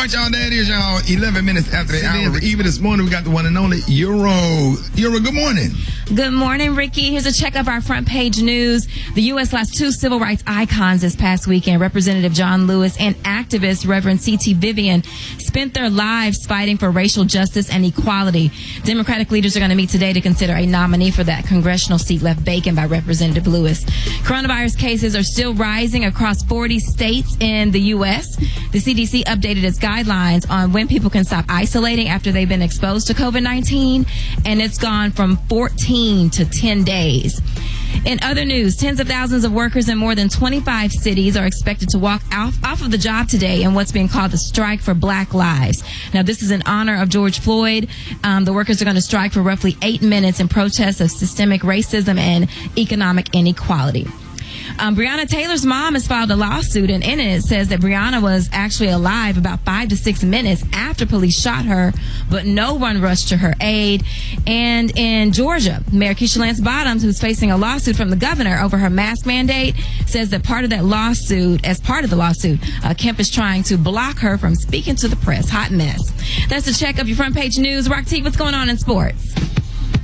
right, y'all, that is y'all 11 minutes after the hour. Even this morning, we got the one and only Euro. Euro, good morning. Good morning, Ricky. Here's a check of our front page news. The U.S. lost two civil rights icons this past weekend. Representative John Lewis and activist Reverend C.T. Vivian spent their lives fighting for racial justice and equality. Democratic leaders are going to meet today to consider a nominee for that congressional seat left vacant by Representative Lewis. Coronavirus cases are still rising across 40 states in the U.S. The CDC updated its guidelines on when people can stop isolating after they've been exposed to COVID-19, and it's gone from 14 to 10 days. In other news, tens of thousands of workers in more than 25 cities are expected to walk off of the job today in what's being called the Strike for Black Lives. Now, this is in honor of George Floyd. The workers are going to strike for roughly 8 minutes in protest of systemic racism and economic inequality. Breonna Taylor's mom has filed a lawsuit, and in it says that Breonna was actually alive about 5 to 6 minutes after police shot her, but no one rushed to her aid. And in Georgia, Mayor Keisha Lance Bottoms, who's facing a lawsuit from the governor over her mask mandate, says that as part of the lawsuit, Kemp is trying to block her from speaking to the press. Hot mess. That's a check of your front page news. Rock T, what's going on in sports?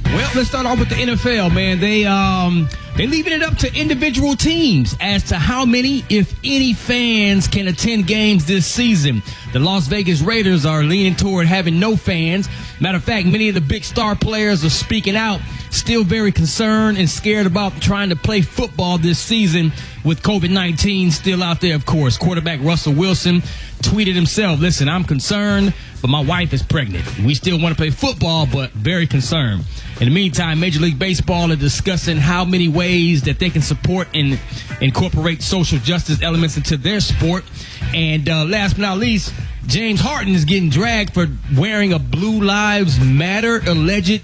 Well, let's start off with the NFL, man. They're leaving it up to individual teams as to how many, if any, fans can attend games this season. The Las Vegas Raiders are leaning toward having no fans. Matter of fact, many of the big star players are speaking out, still very concerned and scared about trying to play football this season with COVID-19 still out there, of course. Quarterback Russell Wilson tweeted himself, "Listen, I'm concerned, but my wife is pregnant. We still want to play football, but very concerned." In the meantime, Major League Baseball is discussing how many ways that they can support and incorporate social justice elements into their sport. And last but not least, James Harden is getting dragged for wearing a Blue Lives Matter alleged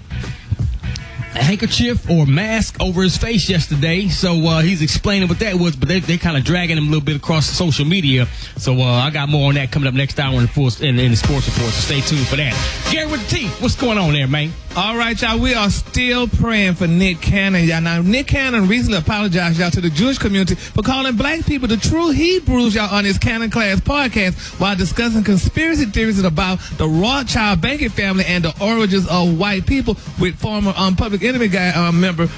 handkerchief or mask over his face yesterday. So he's explaining what that was, but they kind of dragging him a little bit across social media. So I got more on that coming up next hour in the sports report, so stay tuned for that. Gary with the T, what's going on there, man? All right, y'all, we are still praying for Nick Cannon, y'all. Now, Nick Cannon recently apologized, y'all, to the Jewish community for calling black people the true Hebrews, y'all, on his Cannon Class podcast while discussing conspiracy theories about the Rothschild banking family and the origins of white people with former Public Enemy guy member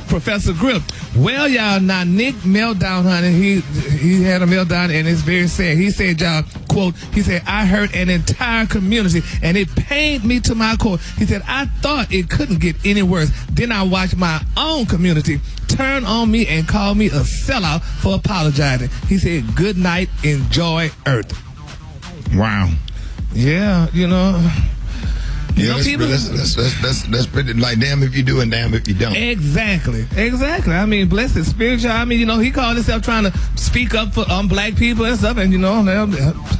Professor Grip. Well, y'all, now Nick meltdown, honey. He had a meltdown, and it's very sad. He said, y'all, quote, he said, "I hurt an entire community, and it pained me to my core." He said, "I thought it couldn't get any worse. Then I watched my own community turn on me and call me a sellout for apologizing." He said, "Good night, enjoy Earth." Wow. Yeah, you know. Yeah, that's pretty, like, damn if you do and damn if you don't. Exactly. I mean, bless his spirit, y'all. I mean, you know, he called himself trying to speak up for black people and stuff, and, you know,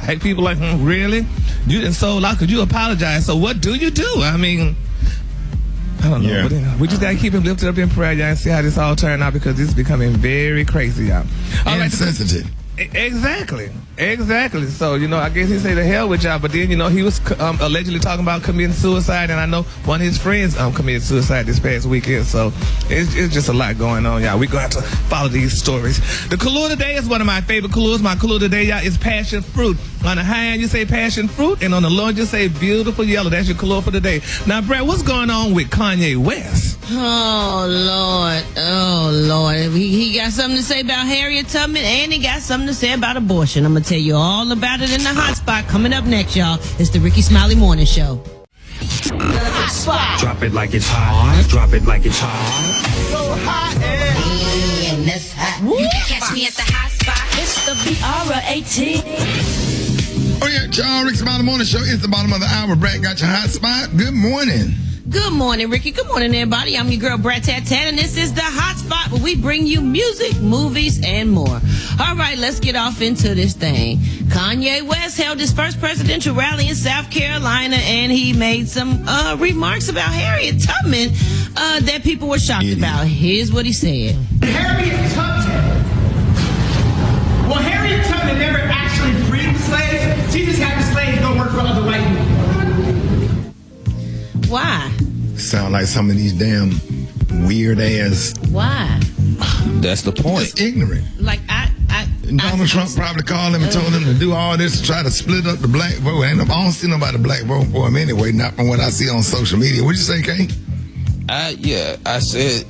black people like, really? You didn't sold out because you apologize. So what do you do? I mean, I don't know. Yeah. But we just got to keep him lifted up in prayer, y'all, and see how this all turned out, because this is becoming very crazy, y'all. Insensitive. Exactly. So, you know, I guess he said to hell with y'all, but then, you know, he was allegedly talking about committing suicide, and I know one of his friends committed suicide this past weekend, so it's just a lot going on, y'all. We're going to have to follow these stories. The color today is one of my favorite colors. My color today, y'all, is passion fruit. On the high end, you say passion fruit, and on the low end, you say beautiful yellow. That's your color for today. Now, Brad, what's going on with Kanye West? Oh, Lord. He got something to say about Harriet Tubman, and he got something to say about abortion. I'm going to tell you all about it in the hot spot coming up next, y'all. It's the Rickey Smiley Morning Show. Hot spot. Drop it like it's hot. Drop it like it's hot. So hot and that's hot. You can catch me at the hot spot. It's the BR18. Oh, yeah, y'all, Rickey Smiley Morning Show. It's the bottom of the hour. Brad got your hot spot. Good morning. Good morning, Ricky. Good morning, everybody. I'm your girl, Brat Tat Tat, and this is the hot spot where we bring you music, movies, and more. All right, let's get off into this thing. Kanye West held his first presidential rally in South Carolina, and he made some remarks about Harriet Tubman that people were shocked about. Here's what he said. Harriet Tubman. Well, Harriet Tubman never actually freed the slaves. She just had the slaves go work for other white people. Why? Sound like some of these damn weird ass. Why? That's the point. It's ignorant. Like Donald Trump probably called him and told him to do all this to try to split up the black vote. I don't see nobody black vote for him anyway, not from what I see on social media. What'd you say, Kay? I said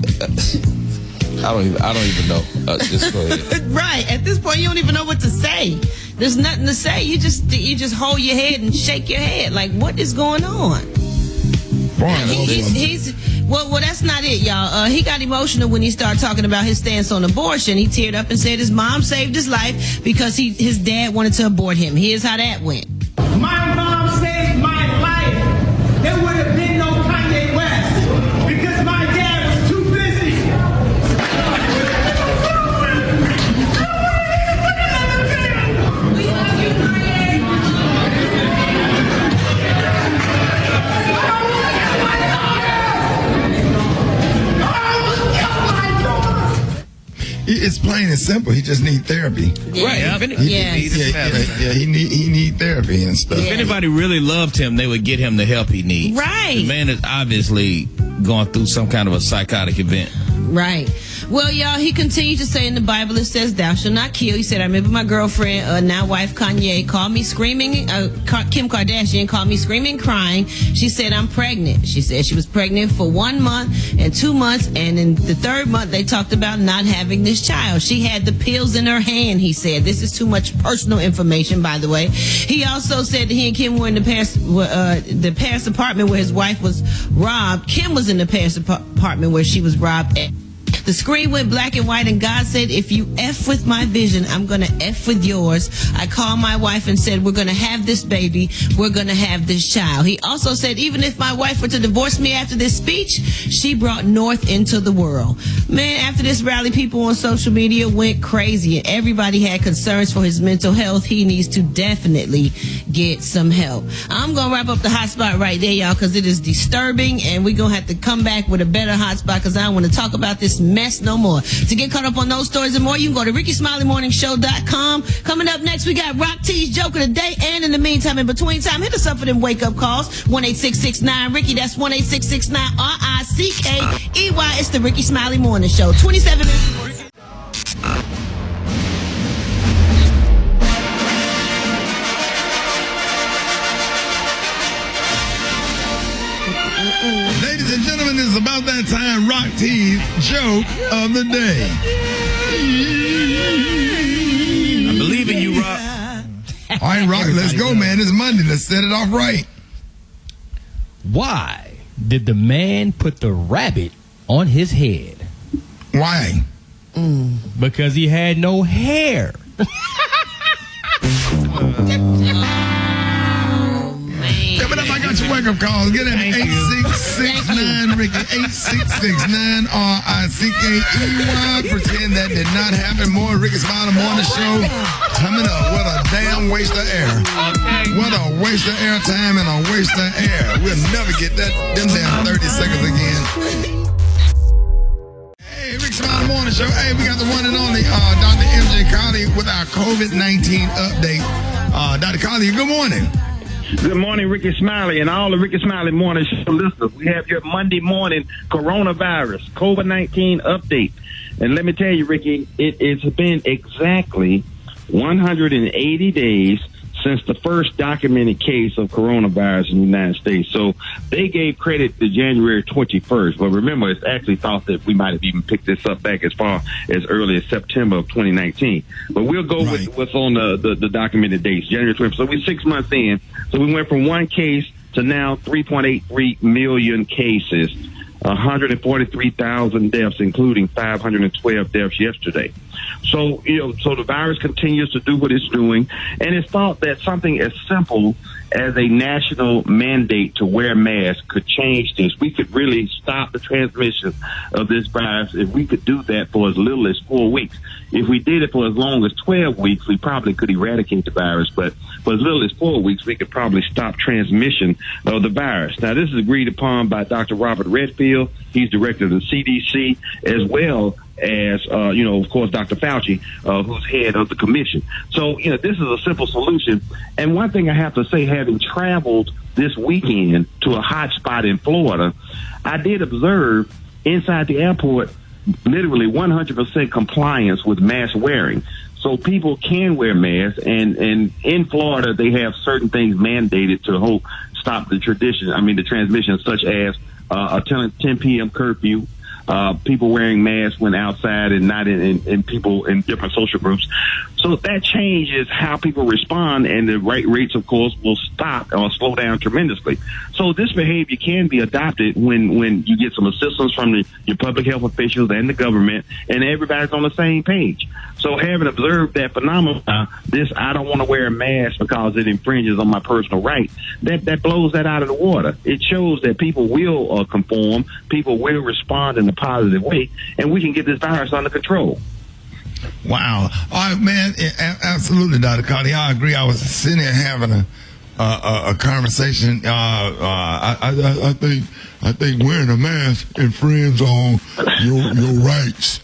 I don't even know. Just go ahead. Right. At this point, you don't even know what to say. There's nothing to say. You just hold your head and shake your head. Like, what is going on? Well, that's not it, y'all. He got emotional when he started talking about his stance on abortion. He teared up and said his mom saved his life because his dad wanted to abort him. Here's how that went. My mom saved my life. There would have been no Kanye West because my dad was too busy. It's plain and simple. He just need therapy. Yeah. Right. He need therapy and stuff. If anybody really loved him, they would get him the help he needs. Right. The man is obviously going through some kind of a psychotic event. Right. Well, y'all, he continued to say in the Bible, it says, thou shalt not kill. He said, I remember my girlfriend, now wife Kanye, called me screaming, Kim Kardashian called me screaming, crying. She said, I'm pregnant. She said she was pregnant for 1 month and 2 months. And in the third month, they talked about not having this child. She had the pills in her hand, he said. This is too much personal information, by the way. He also said that he and Kim were in the Paris apartment where his wife was robbed. Kim was in the Paris apartment where she was robbed. The screen went black and white, and God said, if you F with my vision, I'm going to F with yours. I called my wife and said, we're going to have this baby. We're going to have this child. He also said, even if my wife were to divorce me after this speech, she brought North into the world. Man, after this rally, people on social media went crazy, and everybody had concerns for his mental health. He needs to definitely get some help. I'm going to wrap up the hot spot right there, y'all, because it is disturbing, and we're going to have to come back with a better hot spot because I don't want to talk about this mess no more. To get caught up on those stories and more, you can go to RickySmileyMorningShow.com. Coming up next, we got Rock T's Joke of the Day, and in the meantime, in between time, hit us up for them wake-up calls. 1-866-9-RICKY. That's 1-866-9-RICKEY. It's the Rickey Smiley Morning Show. 27 minutes. Ladies and gentlemen, it's about that time. Rock T's Joke of the Day. I believe in you, Rock. All right, Rock, let's go, man. It's Monday. Let's set it off right. Why did the man put the rabbit on his head? Why? Because he had no hair. Coming up, I got your wake-up calls. Get in 866-9-RICKY. 866-9-RICKEY. Pretend that did not happen. More Rickey Smiley Morning Show. Coming up. What a damn waste of air. What a waste of air time and a waste of air. We'll never get them damn 30 seconds again. Hey, Rickey Smiley Morning Show. Hey, we got the one and only Dr. MJ Colley with our COVID-19 update. Dr. Colley, good morning. Good morning, Rickey Smiley, and all the Rickey Smiley Morning Show listeners. We have your Monday morning coronavirus, COVID-19 update. And let me tell you, Rickey, it's been exactly 180 days since the first documented case of coronavirus in the United States. So they gave credit to January 21st. But remember, it's actually thought that we might have even picked this up back as far as early as September of 2019. But we'll go with what's on the documented dates, January 21st. So we're 6 months in. So we went from one case to now 3.83 million cases, 143,000 deaths, including 512 deaths yesterday. So, so the virus continues to do what it's doing, and it's thought that something as simple as a national mandate to wear masks could change this. We could really stop the transmission of this virus if we could do that for as little as 4 weeks. If we did it for as long as 12 weeks, we probably could eradicate the virus, but for as little as 4 weeks, we could probably stop transmission of the virus. Now, this is agreed upon by Dr. Robert Redfield. He's director of the CDC, as well as, of course, Dr. Fauci, who's head of the commission. So, this is a simple solution. And one thing I have to say, having traveled this weekend to a hot spot in Florida, I did observe inside the airport literally 100% compliance with mask wearing. So So people can wear masks, and in Florida they have certain things mandated to stop the transmission, such as a 10 p.m. curfew, people wearing masks when outside and not in people in different social groups. So that changes how people respond, and the rates, of course, will stop or slow down tremendously. So this behavior can be adopted when you get some assistance from your public health officials and the government, and everybody's on the same page. So having observed that phenomenon, I don't want to wear a mask because it infringes on my personal right, that blows that out of the water. It shows that people will conform, people will respond in a positive way, and we can get this virus under control. Wow. All right, man. Absolutely, Dr. Cardi. I agree. I was sitting here having a conversation. I think wearing a mask infringes on your rights.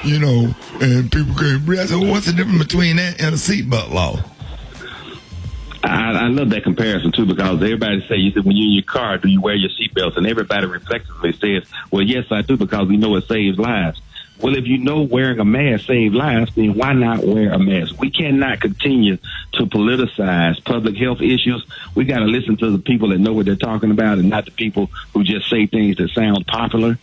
You know, and people can agree. I said, well, what's the difference between that and a seatbelt law? I love that comparison, too, because everybody you said, when you're in your car, do you wear your seatbelts? And everybody reflexively says, well, yes, I do, because we know it saves lives. Well, if you know wearing a mask saves lives, then why not wear a mask? We cannot continue to politicize public health issues. We got to listen to the people that know what they're talking about and not the people who just say things that sound popular.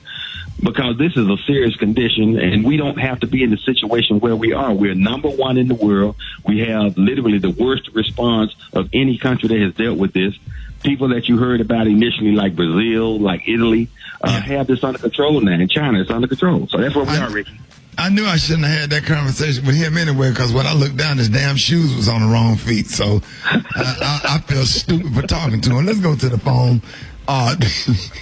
Because this is a serious condition, and we don't have to be in the situation where we are. We're number one in the world. We have literally the worst response of any country that has dealt with this. People that you heard about initially, like Brazil, like Italy, have this under control now. In China, it's under control. So that's where we are, Ricky. I knew I shouldn't have had that conversation with him anyway, because when I looked down, his damn shoes was on the wrong feet. So I feel stupid for talking to him. Let's go to the phone.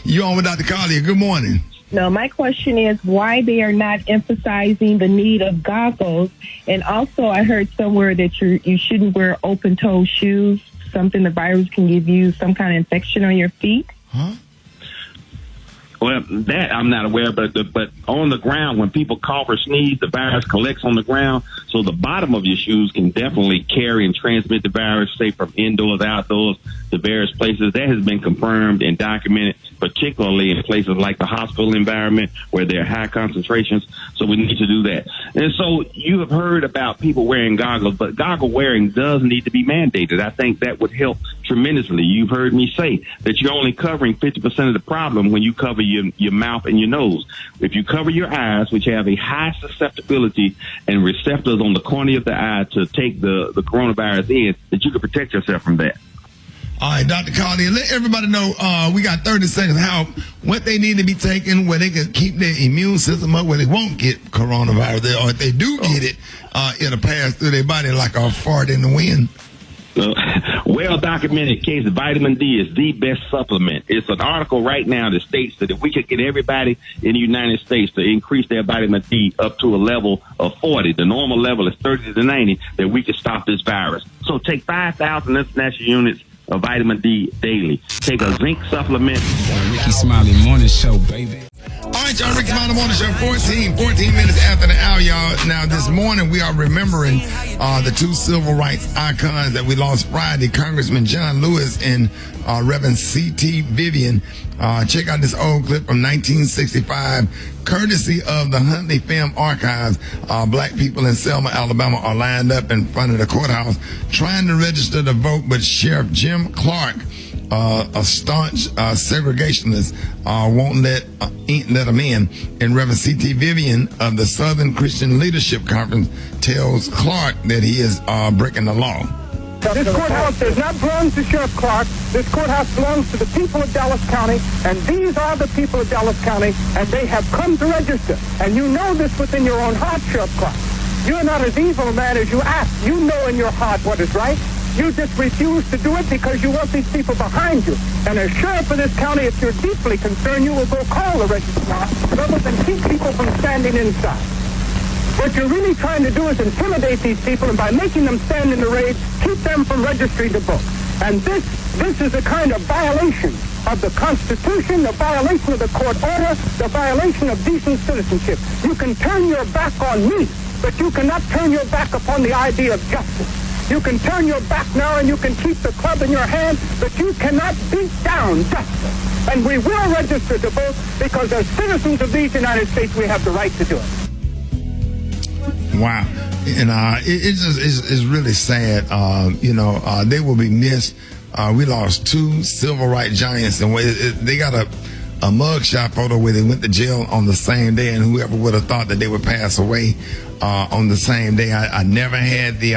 You on with Dr. Collier. Good morning. No, my question is why they are not emphasizing the need of goggles. And also, I heard somewhere that you shouldn't wear open-toe shoes, something the virus can give you some kind of infection on your feet. Huh? Well, that I'm not aware of, but on the ground, when people cough or sneeze, the virus collects on the ground. So the bottom of your shoes can definitely carry and transmit the virus, say from indoors, outdoors, to various places. That has been confirmed and documented, particularly in places like the hospital environment where there are high concentrations. So we need to do that. And so you have heard about people wearing goggles, but goggle wearing does need to be mandated. I think that would help tremendously. You've heard me say that you're only covering 50% of the problem when you cover your mouth and your nose. If you cover your eyes, which have a high susceptibility and receptors on the cornea of the eye to take the coronavirus in, that you can protect yourself from that. All right, Dr. Cardi, let everybody know we got 30 seconds what they need to be taking, where they can keep their immune system up, where they won't get coronavirus, or if they do get it, it'll pass through their body like a fart in the wind. Well-documented case of vitamin D is the best supplement. It's an article right now that states that if we could get everybody in the United States to increase their vitamin D up to a level of 40, the normal level is 30 to 90, that we could stop this virus. So take 5,000 international units of vitamin D daily. Take a zinc supplement. Rickey Smiley Morning Show, baby. All right, y'all, Rickey Smiley Morning Show, 14 minutes after the hour, y'all. Now, this morning, we are remembering the two civil rights icons that we lost Friday, Congressman John Lewis and Reverend C.T. Vivian. Check out this old clip from 1965, courtesy of the Huntley Film Archives. Black people in Selma, Alabama are lined up in front of the courthouse trying to register to vote, but Sheriff Jim Clark, a staunch segregationist, won't let them in. And Reverend C.T. Vivian of the Southern Christian Leadership Conference tells Clark that he is breaking the law. This courthouse does not belong to Sheriff Clark. This courthouse belongs to the people of Dallas County, and these are the people of Dallas County, and they have come to register. And you know this within your own heart, Sheriff Clark. You're not as evil a man as you act. You know in your heart what is right. You just refuse to do it because you want these people behind you. And as sheriff of this county, if you're deeply concerned, you will go call the registrar rather than keep people from standing inside. What you're really trying to do is intimidate these people, and by making them stand in the raid, keep them from registering to vote. And this is a kind of violation of the Constitution, the violation of the court order, the violation of decent citizenship. You can turn your back on me, but you cannot turn your back upon the idea of justice. You can turn your back now and you can keep the club in your hand, but you cannot beat down justice. And we will register to vote because as citizens of these United States, we have the right to do it. Wow. And it's really sad. They will be missed. We lost 2 civil rights giants, and they got a mugshot photo where they went to jail on the same day, and whoever would have thought that they would pass away on the same day. I never had the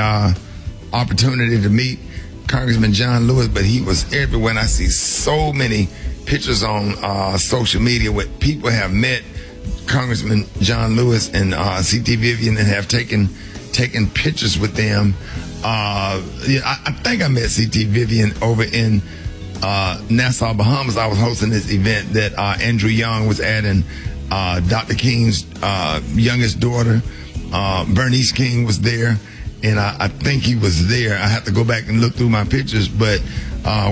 opportunity to meet Congressman John Lewis, but he was everywhere, and I see so many pictures on social media where people have met Congressman John Lewis and C.T. Vivian and have taken pictures with them. I think I met C.T. Vivian over in Nassau, Bahamas. I was hosting this event that Andrew Young was at, and Dr. King's youngest daughter, Bernice King, was there, and I think he was there. I have to go back and look through my pictures, but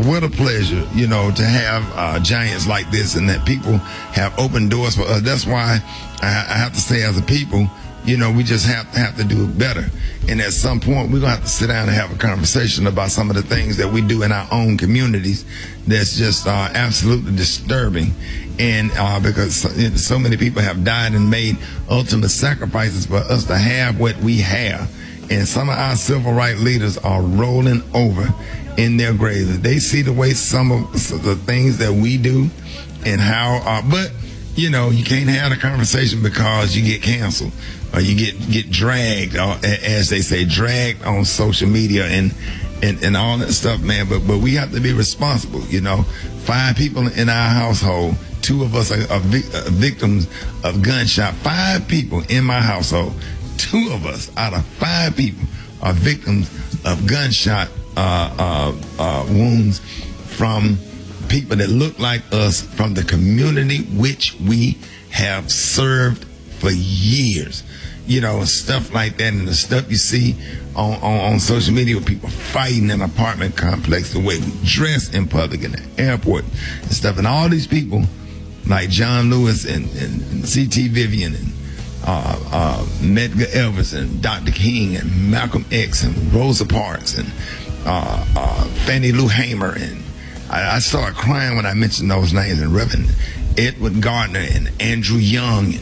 what a pleasure, to have giants like this, and that people have opened doors for us. That's why I have to say, as a people, we just have to do it better. And at some point, we're going to have to sit down and have a conversation about some of the things that we do in our own communities that's just absolutely disturbing. And because so many people have died and made ultimate sacrifices for us to have what we have. And some of our civil rights leaders are rolling over in their graves. They see the way some of the things that we do and how, but you can't have a conversation because you get canceled or you get dragged, or as they say, dragged on social media and all that stuff, man. But we have to be responsible. 5 people in our household, 2 of us are victims of gunshot. 5 people in my household, 2 of us out of 5 people are victims of gunshot wounds from people that look like us, from the community which we have served for years. Stuff like that, and the stuff you see on social media with people fighting in an apartment complex, the way we dress in public, in the airport and stuff. And all these people like John Lewis and C.T. Vivian and Medgar Evers and Dr. King and Malcolm X and Rosa Parks and Fannie Lou Hamer, and I started crying when I mentioned those names, and Reverend Edward Gardner and Andrew Young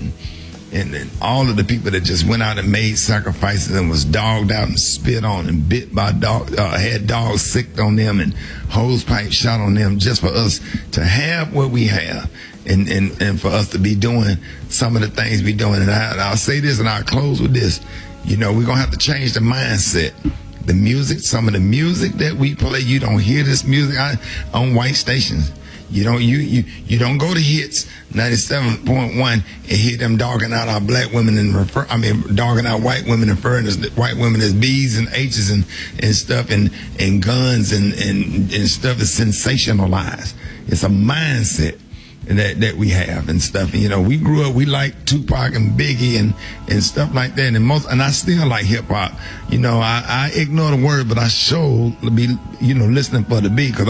and all of the people that just went out and made sacrifices and was dogged out and spit on and bit by dogs, had dogs sicked on them and hose pipe shot on them, just for us to have what we have and for us to be doing some of the things we're doing. And I'll say this, and I'll close with this. We're going to have to change the mindset. The music, some of the music that we play, you don't hear this music on white stations. You don't go to hits 97.1 and hear them dogging out our black women and dogging out white women and referring to white women as B's and H's and stuff and guns and stuff is sensationalized. It's a mindset that we have and stuff. And, we grew up, we liked Tupac and Biggie and stuff like that. And I still like hip hop. I ignore the word, but I sure be, listening for the beat, because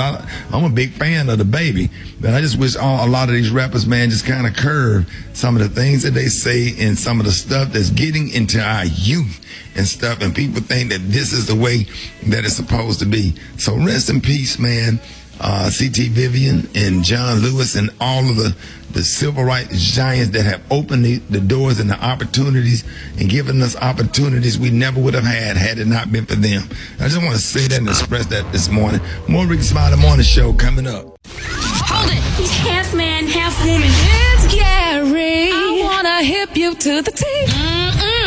I'm a big fan of the Baby. But I just wish a lot of these rappers, man, just kind of curve some of the things that they say and some of the stuff that's getting into our youth and stuff. And people think that this is the way that it's supposed to be. So rest in peace, man. C.T. Vivian and John Lewis and all of the civil rights giants that have opened the doors and the opportunities and given us opportunities we never would have had it not been for them. I just want to say that and express that this morning. More Rickey Smiley Morning Show coming up. Hold it. He's half man, half woman. It's Gary. I want to hip you to the team.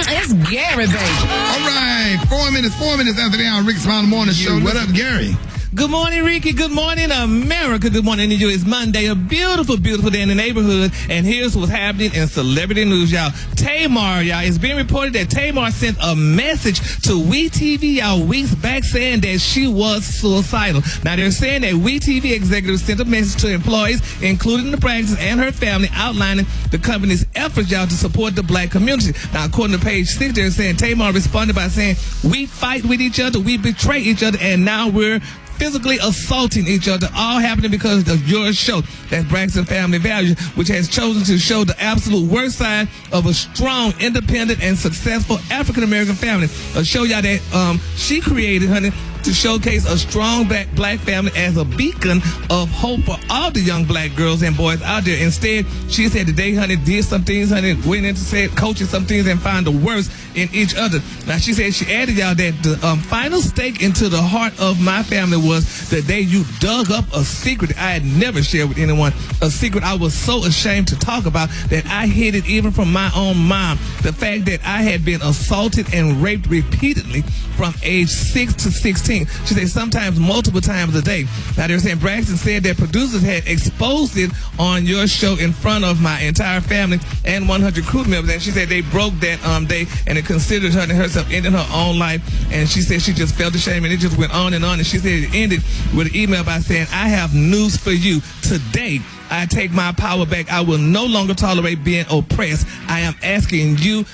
It's Gary, baby. All right. 4 minutes after the hour, Rickey Smiley Morning Show. What up, Gary? Good morning, Ricky. Good morning, America. Good morning to you. It's Monday, a beautiful, beautiful day in the neighborhood. And here's what's happening in celebrity news, y'all. Tamar, y'all, it's being reported that Tamar sent a message to WeTV, y'all, weeks back saying that she was suicidal. Now, they're saying that WeTV executives sent a message to employees, including the Braxtons and her family, outlining the company's efforts, y'all, to support the black community. Now, according to page 6, they're saying Tamar responded by saying, "We fight with each other, we betray each other, and now we're physically assaulting each other, all happening because of your show." That's Braxton Family Values, which has chosen to show the absolute worst side of a strong, independent, and successful African-American family. A show, y'all, that she created, honey, to showcase a strong black family as a beacon of hope for all the young black girls and boys out there. Instead, she said today, honey, did some things, honey, went into said coaching some things and found the worst in each other. Now, she said she added y'all that the final stake into the heart of my family was the day you dug up a secret I had never shared with anyone, a secret I was so ashamed to talk about that I hid it even from my own mom. The fact that I had been assaulted and raped repeatedly from age 6 to 16. She said sometimes multiple times a day. Now, they were saying Braxton said that producers had exposed it on your show in front of my entire family and 100 crew members. And she said they broke that day and it considered her and herself ending her own life. And she said she just felt ashamed and it just went on. And she said it ended with an email by saying, I have news for you. Today, I take my power back. I will no longer tolerate being oppressed. I am asking you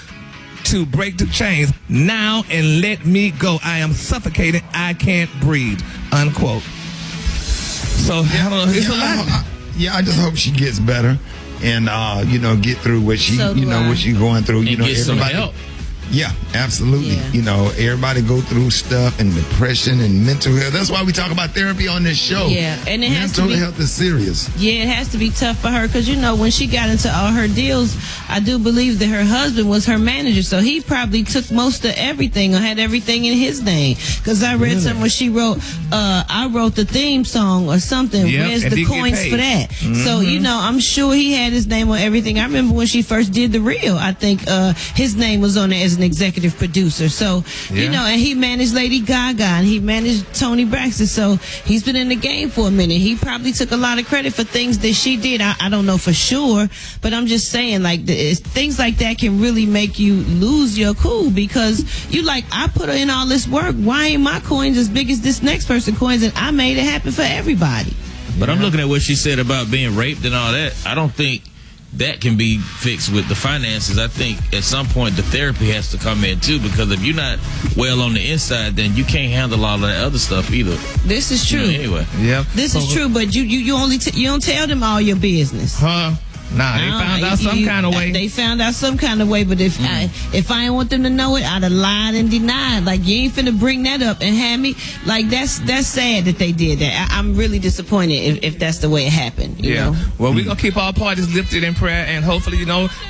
to break the chains now and let me go. I am suffocating. I can't breathe. Unquote. So, I don't know. It's a lot. I just hope she gets better and, get through what she, what she's going through. And get some help. Yeah, absolutely. Yeah. Everybody go through stuff and depression and mental health. That's why we talk about therapy on this show. Yeah, and it has to be, mental health is serious. Yeah, it has to be tough for her because, when she got into all her deals, I do believe that her husband was her manager. So he probably took most of everything or had everything in his name. Because I read something where she wrote, I wrote the theme song or something. Yep, where's the coins for that? Mm-hmm. So, I'm sure he had his name on everything. I remember when she first did The Real, I think his name was on there as an executive producer. So, and he managed Lady Gaga and he managed Toni Braxton. So he's been in the game for a minute. He probably took a lot of credit for things that she did. I don't know for sure, but I'm just saying, things like that can really make you lose your cool because I put in all this work. Why ain't my coins as big as this next person's coins? And I made it happen for everybody. But I'm looking at what she said about being raped and all that. I don't think that can be fixed with the finances. I think at some point the therapy has to come in too, because if you're not well on the inside, then you can't handle all of that other stuff either. This is true. Anyway. Yep. This is true, but you only you don't tell them all your business. Huh? Nah, they found out some kind of way. They found out some kind of way, but if I didn't want them to know it, I'd have lied and denied. You ain't finna bring that up and have me. That's sad that they did that. I'm really disappointed if that's the way it happened. You know? Well, we're gonna keep all parties lifted in prayer, and hopefully,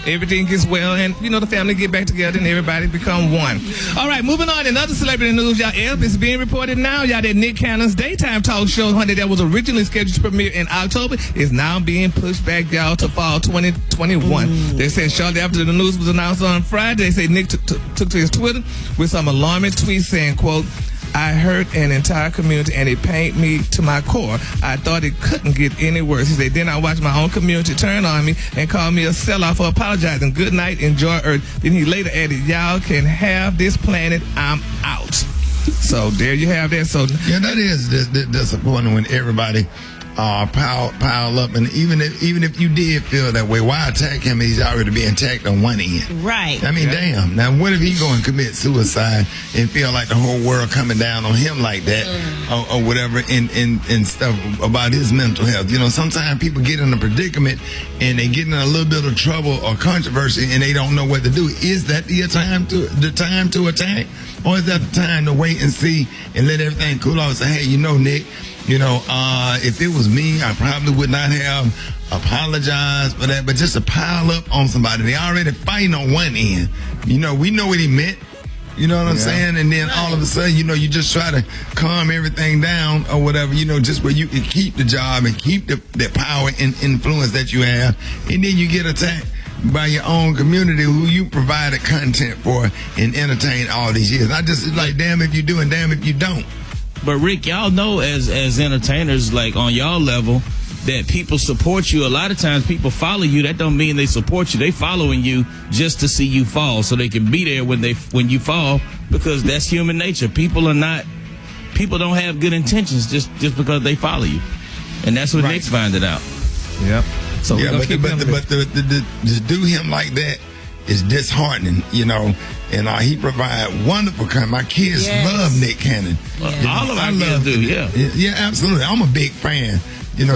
everything gets well, and the family get back together and everybody become one. All right, moving on. In other celebrity news, y'all, it's being reported now, y'all, that Nick Cannon's daytime talk show, honey, that was originally scheduled to premiere in October, is now being pushed back, y'all, to fall 2021. They said shortly after the news was announced on Friday, they say Nick took to his Twitter with some alarming tweets saying, quote, I hurt an entire community and it pained me to my core. I thought it couldn't get any worse. He said, then I watched my own community turn on me and call me a sellout for apologizing. Good night, enjoy Earth. Then he later added, y'all can have this planet, I'm out. So there you have that. So that is disappointing when everybody pile up, and even if you did feel that way, why attack him? He's already being attacked on one end. Right. I mean, damn. Now, what if he go and commit suicide and feel like the whole world coming down on him like that, or whatever, and stuff about his mental health? Sometimes people get in a predicament and they get in a little bit of trouble or controversy and they don't know what to do. Is that the time to attack, or is that the time to wait and see and let everything cool off and say, hey, Nick, if it was me, I probably would not have apologized for that, but just to pile up on somebody. They already fighting on one end. We know what he meant. You know what I'm saying? And then all of a sudden, you just try to calm everything down or whatever, just where you can keep the job and keep the power and influence that you have. And then you get attacked by your own community who you provided content for and entertained all these years. I just, damn if you do and damn if you don't. But Rick, y'all know as entertainers, on y'all level, that people support you. A lot of times people follow you. That don't mean they support you. They following you just to see you fall, so they can be there when you fall, because that's human nature. People don't have good intentions just because they follow you, and that's what Nick's finding out. Yep. So but to do him like that is disheartening, and he provide wonderful content. My kids love Nick Cannon. All of our kids do, yeah, absolutely. I'm a big fan.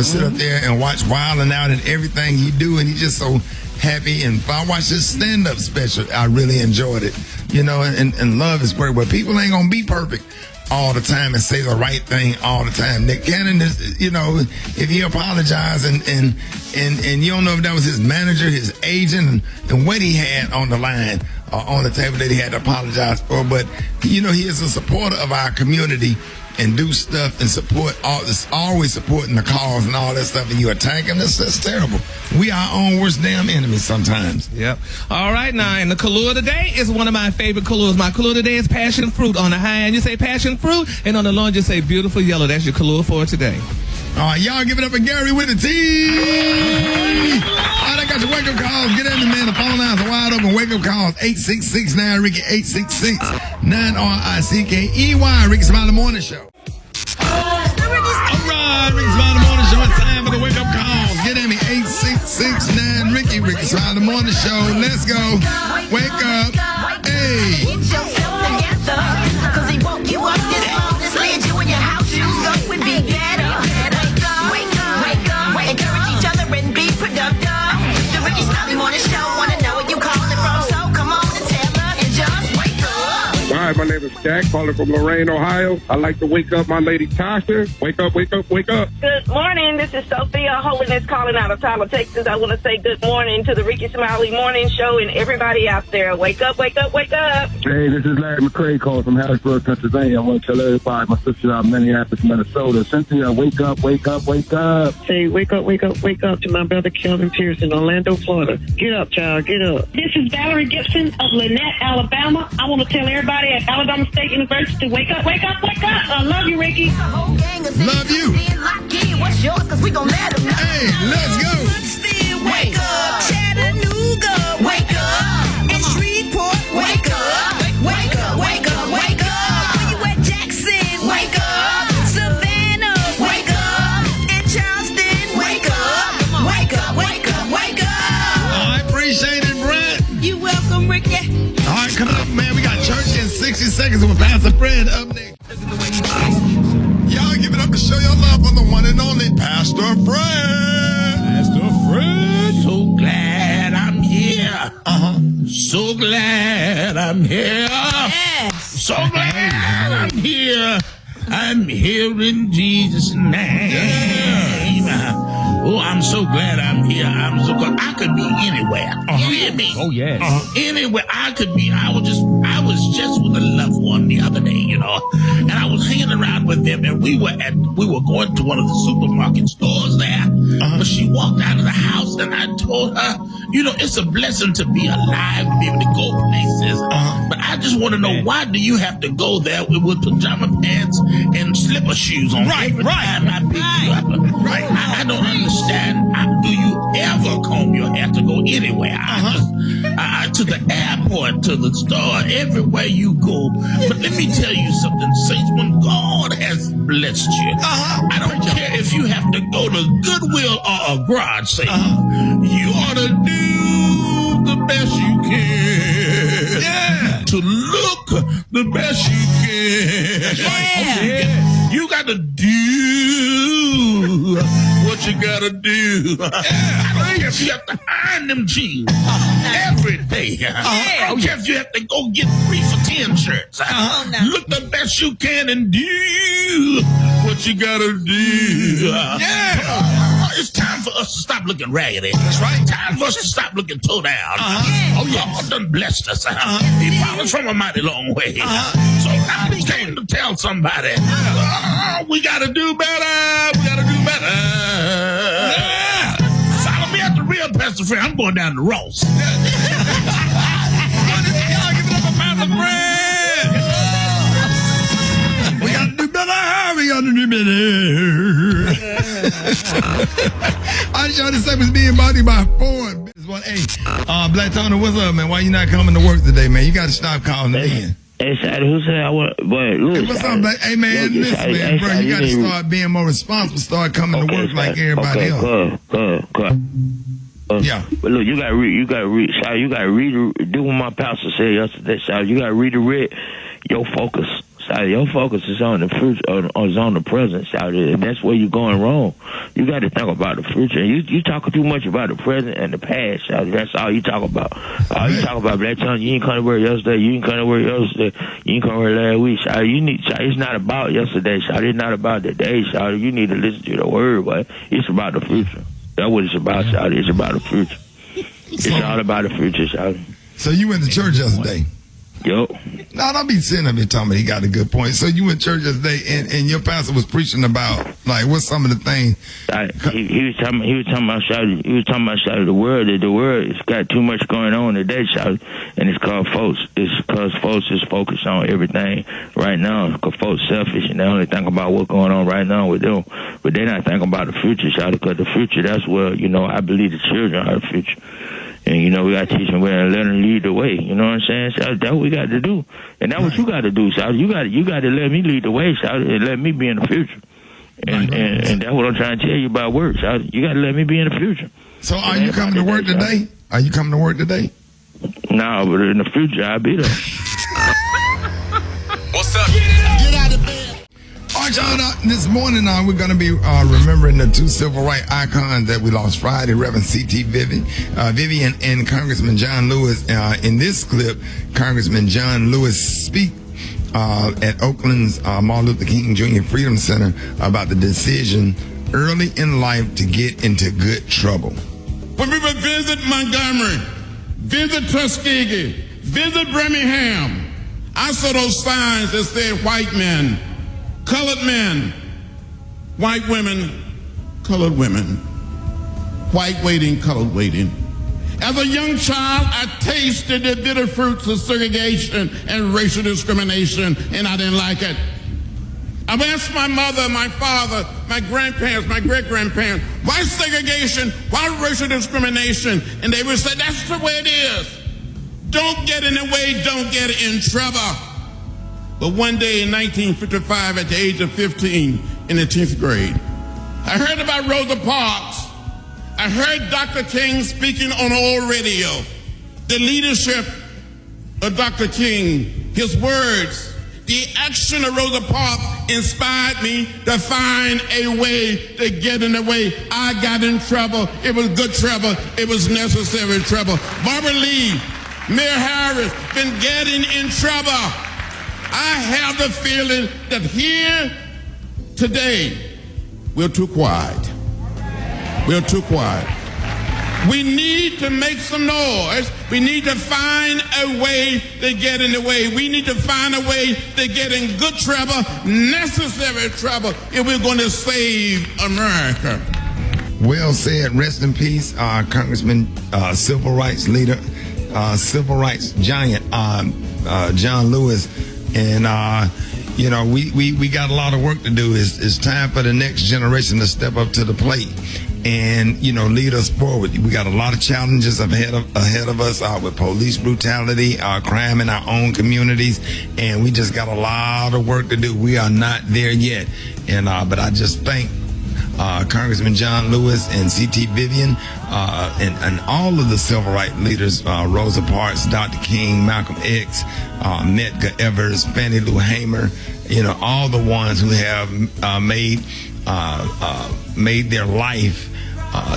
Sit up there and watch Wildin' Out and everything he do, and he's just so happy. And if I watch his stand-up special, I really enjoyed it. And love his work. But people ain't gonna be perfect. all the time and say the right thing all the time. Nick Cannon is, you know, if he apologized and you don't know if that was his manager, his agent, and what he had on the line on the table that he had to apologize for. But, you know, he is a supporter of our community and do stuff and support, always supporting the cause and all that stuff, and you attack him. That's terrible. We are our own worst damn enemies sometimes. Yep. All right, now, and the color of the day is one of my favorite colors. My color of the day is passion fruit. On the high end, you say passion fruit, and on the low end, you say beautiful yellow. That's your color for today. All right, y'all give it up for Gary with the T. All right, I got your wake-up calls. Get at me, man. The phone lines are wide open. Wake-up calls, 866-9-RICKY, 866-9-RICKEY. Rickey Smiley Morning Show. All right, Rickey Smiley Morning Show. It's time for the wake-up calls. Get at me, 866-9-RICKY, Rickey Smiley Morning Show. Let's go. Wake up. Hey. Get yourself together, cause he woke you up this morning, slid you in your house shoes up and be better. Wake up, encourage each other and be productive. The Rickey Smiley Morning Show, wanna know where you calling from, so come on and tell us and just wake up. Hi, my name is Jack, calling from Lorain, Ohio. I like to wake up my lady Tasha. Wake up, wake up, wake up. Good morning. This is Sophia Holiness calling out of Tyler, Texas. I want to say good morning to the Rickey Smiley Morning Show and everybody out there. Wake up, wake up, wake up. Hey, this is Larry McCray calling from Harrisburg, Pennsylvania. I want to tell everybody, my sister out in Minneapolis, Minnesota. Cynthia, wake up, wake up, wake up. Say, wake up, wake up, wake up to my brother Kelvin Pierce in Orlando, Florida. Get up, child, get up. This is Valerie Gibson of Lynette, Alabama. I want to tell everybody at Alabama State University, wake up, wake up, wake up. I love you, Ricky. Love you. What's yours? Cause we gon' let them know. Hey, let's go. Wake up. Chattanooga, wake up. And Shreveport, wake up. Wake up, wake up, wake up. Where you at, Jackson? Wake up. Savannah, wake up. And Charleston, wake up. Wake up, wake up, wake up. All right, appreciate it, Brett. You welcome, Ricky. All right, come up, man. We got church in 60 seconds with Pastor Fred up next. Y'all give it up to show your love on the one and only Pastor Fred. Pastor Fred. So glad I'm here. So glad I'm here. Yes. So glad I'm here. I'm here in Jesus' name. Oh, I'm so glad I'm here. I'm so glad. I could be anywhere. You hear me? Oh, yes. Anywhere I could be. I was just with a loved one the other day, you know, and I was hanging around with them, and we were going to one of the supermarket stores there. But she walked out of the house, and I told her, you know, it's a blessing to be alive, to be able to go places. But I just want to know, why do you have to go there with pajama pants and slipper shoes on? Right. Time I pick you up. Right. I don't understand. Do you ever comb your hair to go anywhere? To the airport, to the store, everywhere you go. But let me tell you something, saints. When God has blessed you, I don't care if you have to go to Goodwill or a garage sale. You ought to do the best you can. Yeah. To look the best you can. That's right. You got to do what you gotta do. I don't care if you have to iron them jeans every day. I don't care if you have to go get 3 for $10 shirts. Look the best you can and do what you gotta do. It's time for us to stop looking raggedy. That's right. Time for us to stop looking toe down. Oh, yeah. God done blessed us. He brought us from a mighty long way. So I came to tell somebody, we gotta do better. We gotta do better. Follow me at the real Pastor Fred. I'm going down to Ross. Y'all give it up for Pastor Fred. We gotta do better. We gotta do better. I shot this was being bought by Ford. Hey, Black Tony, what's up, man? Why you not coming to work today, man? You gotta stop calling in. Hey, Shady, who said I want? But look, hey, what's up, Black? Hey, man, listen, man, bro, you gotta start being more responsible. Start coming to work like everybody else. Yeah. But look, you gotta read, do what my pastor said yesterday, Shady. You gotta redirect your focus. Shawty, your focus is on the future, is on the present, Shawty, and that's where you're going wrong. You got to think about the future. You talking too much about the present and the past, Shawty. That's all you talk about. All you talk about, Black Chunk, you ain't come to work yesterday, you ain't come to work yesterday, you ain't come to work last week, Shawty. Shawty, it's not about yesterday, Shawty. It's not about the day, Shawty. You need to listen to the word, but it's about the future. That's what it's about, Shawty. It's about the future. It's all about the future, Shawty. So you went to church yesterday? Yo. No, don't be sitting up here talking about he got a good point. So you went to church yesterday, and your pastor was preaching about, like, what's some of the things? He was talking about Shawty. He was talking about Shawty. The world has got too much going on today, Shawty, and it's called folks. It's because folks is focused on everything right now. Because folks selfish and they only think about what's going on right now with them, but they're not thinking about the future, Shawty. Because the future, that's where I believe the children are the future. And, we got to teach them where and let them lead the way. You know what I'm saying? So that's what we got to do. And that's what you got to do, Shawty. You got to let me lead the way, Shawty, and let me be in the future. And that's what I'm trying to tell you about work, Shawty. You got to let me be in the future. So are you coming to work today? Are you coming to work today? No, but in the future, I'll be there. What's up? Get out of bed. All right, y'all, this morning we're going to be remembering the two civil rights icons that we lost Friday, Reverend C.T. Vivian and Congressman John Lewis. In this clip, Congressman John Lewis speak at Oakland's Martin Luther King Jr. Freedom Center about the decision early in life to get into good trouble. When people visit Montgomery, visit Tuskegee, visit Birmingham, I saw those signs that said white men, colored men, white women, colored women, white waiting, colored waiting. As a young child, I tasted the bitter fruits of segregation and racial discrimination, and I didn't like it. I asked my mother, my father, my grandparents, my great-grandparents, why segregation, why racial discrimination? And they would say, that's the way it is. Don't get in the way, don't get in trouble. But one day in 1955, at the age of 15, in the 10th grade, I heard about Rosa Parks. I heard Dr. King speaking on old radio. The leadership of Dr. King, his words, the action of Rosa Parks inspired me to find a way to get in the way. I got in trouble. It was good trouble. It was necessary trouble. Barbara Lee, Mayor Harris, been getting in trouble. I have the feeling that here today, we're too quiet. We're too quiet. We need to make some noise. We need to find a way to get in the way. We need to find a way to get in good trouble, necessary trouble, if we're going to save America. Well said. Rest in peace, Congressman, civil rights leader, civil rights giant, John Lewis. And, we got a lot of work to do. It's time for the next generation to step up to the plate and, lead us forward. We got a lot of challenges ahead of us with police brutality, crime in our own communities, and we just got a lot of work to do. We are not there yet. And but I just thank Congressman John Lewis and C.T. Vivian and all of the civil rights leaders, Rosa Parks, Dr. King, Malcolm X, Medgar Evers, Fannie Lou Hamer, all the ones who have made their life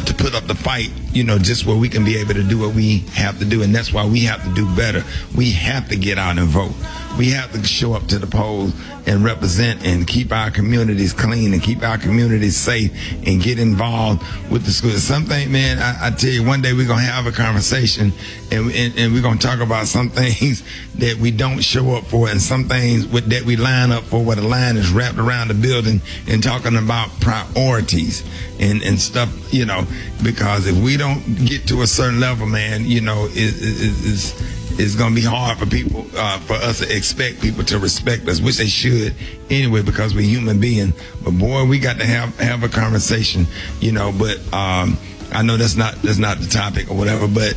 to put up the fight, just where we can be able to do what we have to do. And that's why we have to do better. We have to get out and vote. We have to show up to the polls and represent and keep our communities clean and keep our communities safe and get involved with the schools. Something, man, I tell you, one day we're going to have a conversation and we're going to talk about some things that we don't show up for and some things that we line up for where the line is wrapped around the building and talking about priorities and stuff, because if we don't get to a certain level, man, it's going to be hard for people, for us to expect people to respect us, which they should anyway, because we're human beings. But boy, we got to have a conversation, but I know that's not the topic or whatever, but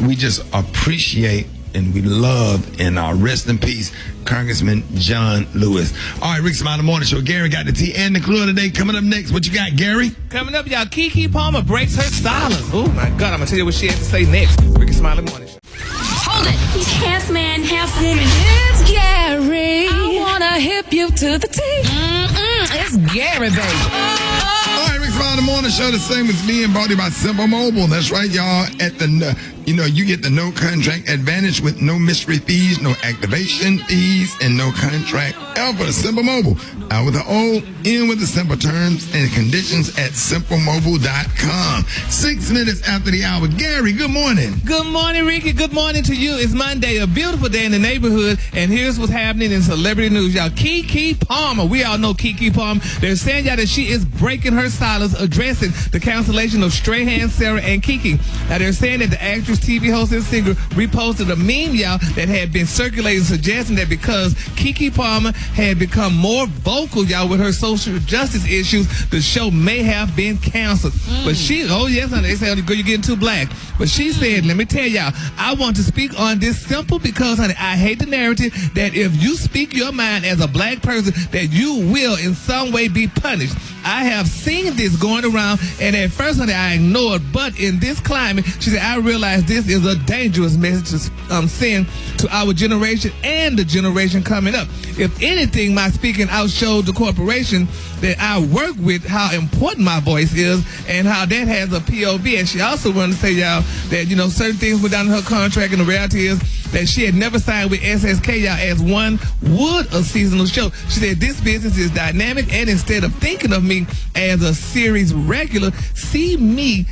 we just appreciate and we love and rest in peace, Congressman John Lewis. All right, Rickey Smiley Morning Show. Gary got the tea and the clue of the day. Coming up next, what you got, Gary? Coming up, y'all, Keke Palmer breaks her silence. Oh, my God, I'm going to tell you what she has to say next. Rickey Smiley Morning Show. He's half man, half woman. It's Gary. I wanna hip you to the T. It's Gary, baby. All right, Rickey Smiley Morning Show, the same as me, and brought to you by Simple Mobile. That's right, y'all. At the, you get the no contract advantage with no mystery fees, no activation fees, and no contract ever. Simple Mobile. Out with the O, in with the simple terms and conditions at simplemobile.com. 6 minutes after the hour. Gary, good morning. Good morning, Ricky. Good morning to you. It's Monday, a beautiful day in the neighborhood, and here's what's happening in celebrity news, y'all. Keke Palmer. We all know Keke Palmer. They're saying, y'all, that she is breaking her silence, addressing the cancellation of Strahan, Sarah, and Keke. Now, they're saying that the actress, TV host, and singer reposted a meme, y'all, that had been circulating, suggesting that because Keke Palmer had become more vocal, y'all, with her social justice issues, the show may have been canceled. But she, honey, they say, girl, you're getting too black. But she said, let me tell y'all, I want to speak on this simple because, honey, I hate the narrative that if you speak your mind as a black person, that you will in some way be punished. I have seen this going around, and at first, honey, I ignored, but in this climate, she said, I realize this is a dangerous message to send to our generation and the generation coming up. If anything, my speaking out showed the corporation that I work with how important my voice is and how that has a POV. And she also wanted to say, y'all, that, certain things were down in her contract, and the reality is that she had never signed with SSK, y'all, as one would a seasonal show. She said, this business is dynamic, and instead of thinking of me as a series regular, see me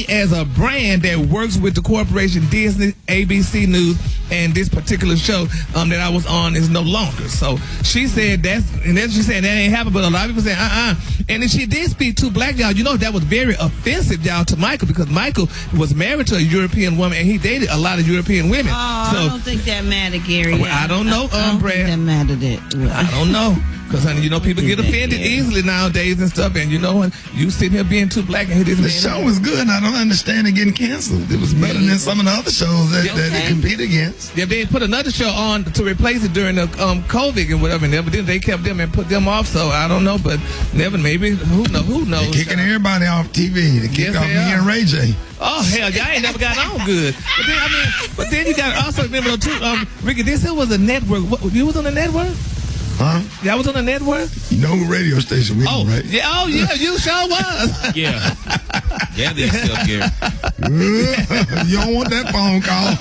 as a brand that works with the corporation Disney, ABC News, and this particular show that I was on is no longer. So she said she said that ain't happened, but a lot of people say, And then she did speak to black, y'all. That was very offensive, y'all, to Michael, because Michael was married to a European woman, and he dated a lot of European women. Oh, so, I don't think that mattered, Gary. Well, I don't know, Brad. That mattered it. I don't know. Because, honey, people get offended easily nowadays and stuff. And, when you sitting here being too black and hit this The show was good, and I don't understand it getting canceled. It was better than some of the other shows that it compete against. Yeah, they put another show on to replace it during the COVID and whatever. And then they kept them and put them off. So I don't know, but maybe who knows? They're kicking everybody off TV. They kick off me and Ray J. Oh hell, y'all ain't never got on good. But then you got to also remember too, Ricky. This was a network. You was on the network? Huh? Y'all was on the network? You know who radio station we on, right? Yeah, you sure was. Yeah. Yeah, they still Gary. You don't want that phone call.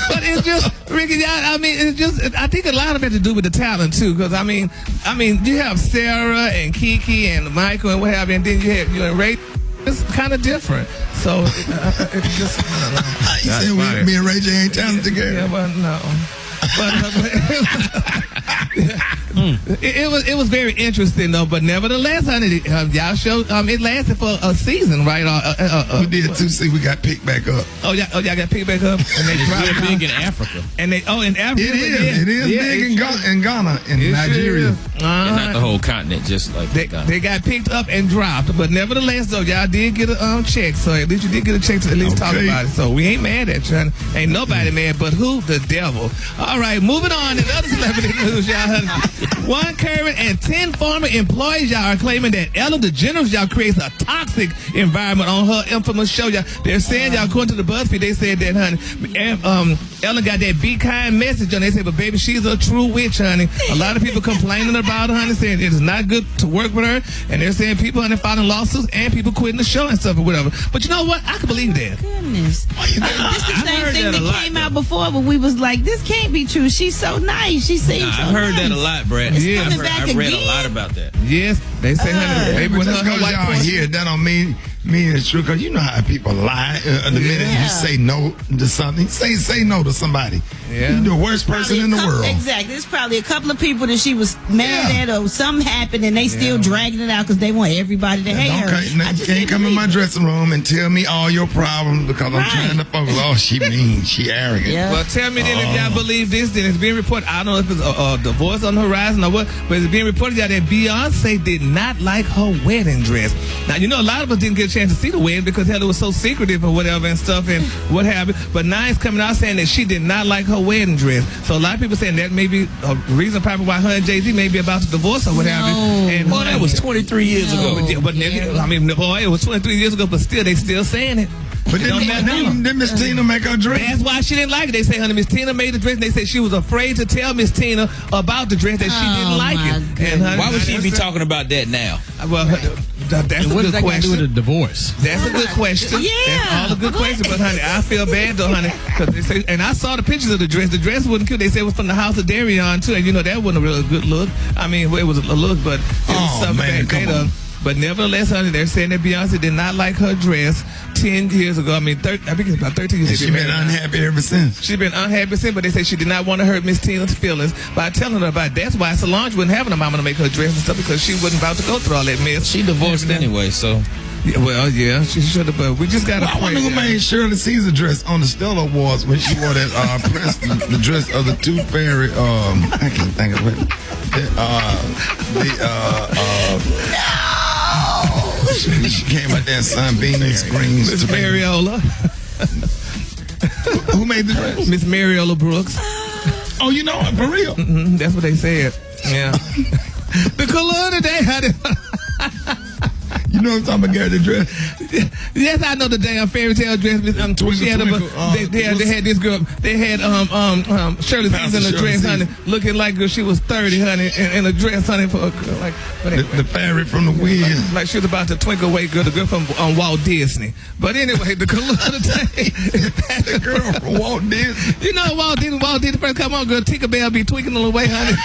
But it's just, Ricky, I think a lot of it to do with the talent too, because I mean, you have Sarah and Keke and Michael and what have you, and then you have you and Ray. It's kind of different. So it's just, I don't know. You said me and Ray J ain't talented together. Yeah, but no. It was very interesting though, but nevertheless, honey, y'all showed it lasted for a season, right? We did 2 seasons. We got picked back up. Y'all got picked back up, and they dropped big in Africa. And in Africa, it is big in Ghana and Nigeria. And not the whole continent, just like they got picked up and dropped, but nevertheless though, y'all did get a check, so at least you did get a check to at least talk about it. So we ain't mad at you, honey. Ain't nobody mad, but who? The devil. All right, moving on in other celebrity news, y'all. One current and 10 former employees, y'all, are claiming that Ellen DeGeneres, y'all, creates a toxic environment on her infamous show, y'all. They're saying, y'all, according to the BuzzFeed, they said that, honey, Ellen got that be kind message, and they said, but baby, she's a true witch, honey. A lot of people complaining about her, honey, saying it is not good to work with her, and they're saying people, honey, filing lawsuits and people quitting the show and stuff or whatever. But you know what? I can believe that. Goodness. This is the same thing that came out before, but we was like, this can't be true. She's so nice. She seems so I've heard that a lot, Brad. Yeah. I've read a lot about that. Yes, they say, honey, Maybe just because y'all hear that don't mean it's true, because you know how people lie. The minute you say no to something, say no to somebody. Yeah. You're the worst person in the world. Exactly. There's probably a couple of people that she was mad at, or something happened, and they still dragging it out because they want everybody to hate her. You can't come in my dressing room and tell me all your problems because I'm trying to focus. Oh, she mean, she arrogant. Yeah. Well, tell me then if y'all believe this, then it's being reported. I don't know if it's a divorce on the horizon or what, but it's being reported that Beyonce did not like her wedding dress. Now, a lot of us didn't get a chance to see the wedding because hell, it was so secretive or whatever and stuff and what have you. But now it's coming out saying that she did not like her wedding dress. So a lot of people saying that may be a reason probably why her and Jay-Z may be about to divorce or what have you. And that was 23 years ago. But it was 23 years ago, but still, they still saying it. But didn't Miss Tina make her dress? That's why she didn't like it. They say, honey, Miss Tina made the dress. And they said she was afraid to tell Miss Tina about the dress, that she didn't like it. And honey, why would she be talking about that now? Well, that's a what does good that got to do question. with a divorce? That's a good question. Yeah. That's all a good question. But honey, I feel bad though, honey, because they say, and I saw the pictures of the dress. The dress wasn't cute. They said it was from the house of Darion too, and you know that wasn't a real good look. I mean, it was a look, but it was something man, back then. But nevertheless, honey, they're saying that Beyonce did not like her dress 10 years ago. I mean, I think it's about 13 years ago. She's been unhappy ever since. She's been unhappy since, but they say she did not want to hurt Miss Tina's feelings by telling her about it. That's why Solange wasn't having her mama to make her dress and stuff, because she wasn't about to go through all that mess. She divorced anyway, so. Yeah, well, yeah, she should have, but we just got to I wonder who made Shirley Caesar dress on the Stella Awards when she wore that the dress of the Tooth Fairy. I can't think of it. She came out there, sunbeaming, screams. Miss Mariola. Who made the dress? Miss Mariola Brooks. Oh, you know it, for real? Mm-hmm, that's what they said. Yeah. The color today had it. You know what I'm talking about, Gary, the dress? Yes, I know the damn fairy tale dress. She had they had this girl. They had Shirley Caesar in a dress, honey, looking like she was 30, honey, in a dress, honey, for a girl like the fairy from the wind. Like she was about to twinkle away, girl, the girl from Walt Disney. But anyway, the color of the day. The girl from Walt Disney. You know Walt Disney first come on, girl, Tinkerbell be twinkling away, honey.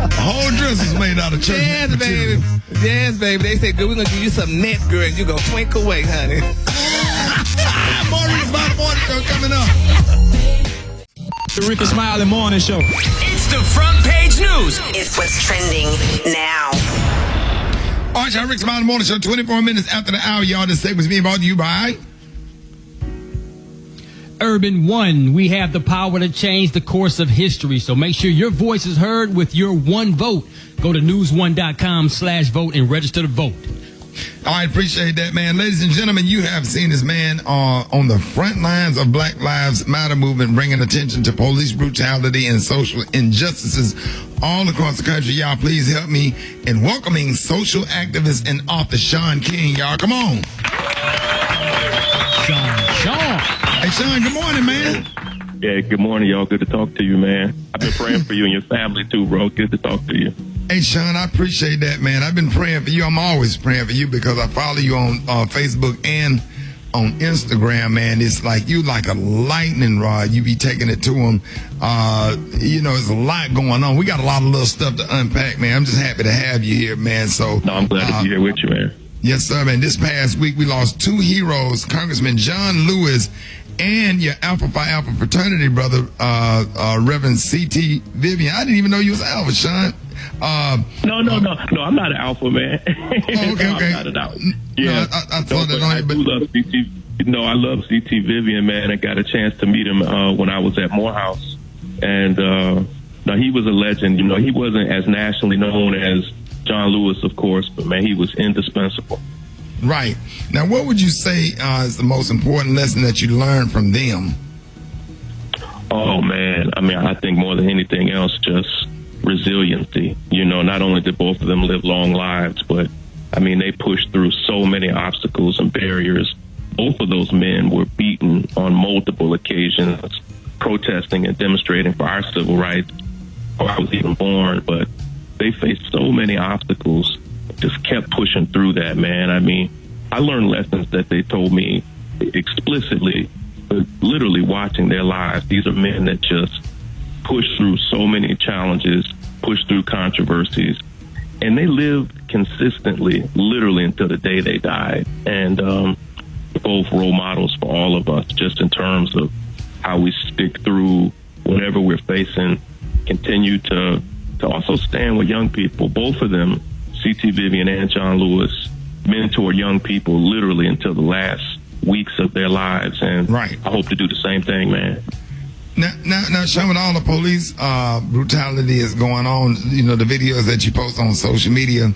The whole dress is made out of church. Yes, baby. Yes, baby. They say, girl, we're going to give you some net, girl, and you're going to twinkle away, honey. Maurice by the Morning Show coming up. The Rickey Smiley Morning Show. It's the front page news. It's what's trending now. All right, y'all, Rickey Smiley Morning Show, 24 minutes after the hour, y'all. This segment's being brought to you by Urban One. We have the power to change the course of history. So make sure your voice is heard with your one vote. Go to newsone.com/vote and register to vote. All right, appreciate that, man. Ladies and gentlemen, you have seen this man on the front lines of Black Lives Matter movement, bringing attention to police brutality and social injustices all across the country. Y'all, please help me in welcoming social activist and author Sean King. Y'all, come on. Sean. Hey, Sean, good morning, man. Yeah, good morning, y'all. Good to talk to you, man. I've been praying for you and your family, too, bro. Good to talk to you. Hey, Sean, I appreciate that, man. I've been praying for you. I'm always praying for you because I follow you on Facebook and on Instagram, man. It's like you like a lightning rod. You be taking it to them. You know, there's a lot going on. We got a lot of little stuff to unpack, man. I'm just happy to have you here, man. So, no, I'm glad to be here with you, man. Yes, sir, man. This past week, we lost two heroes, Congressman John Lewis and your Alpha Phi Alpha fraternity brother, Reverend C.T. Vivian. I didn't even know you was Alpha, Sean. No, I'm not an Alpha, man. Okay. I'm not an Alpha. Yeah, no, I thought that on it, but I love C.T. No, I love C.T. Vivian, man. I got a chance to meet him when I was at Morehouse, and no, he was a legend. You know, he wasn't as nationally known as John Lewis, of course, but man, he was indispensable. Right. Now, what would you say is the most important lesson that you learned from them? Oh, man. I mean, I think more than anything else, just resiliency. You know, not only did both of them live long lives, but, I mean, they pushed through so many obstacles and barriers. Both of those men were beaten on multiple occasions, protesting and demonstrating for our civil rights before I was even born, but they faced so many obstacles, just kept pushing through that, man. I mean, I learned lessons that they told me explicitly, but literally watching their lives. These are men that just push through so many challenges, push through controversies, and they lived consistently, literally until the day they died. And both role models for all of us, just in terms of how we stick through whatever we're facing, continue to also stand with young people. Both of them, C.T. Vivian and John Lewis, mentored young people literally until the last weeks of their lives. And right. I hope to do the same thing, man. Now, Sean, with all the police brutality is going on, you know, the videos that you post on social media,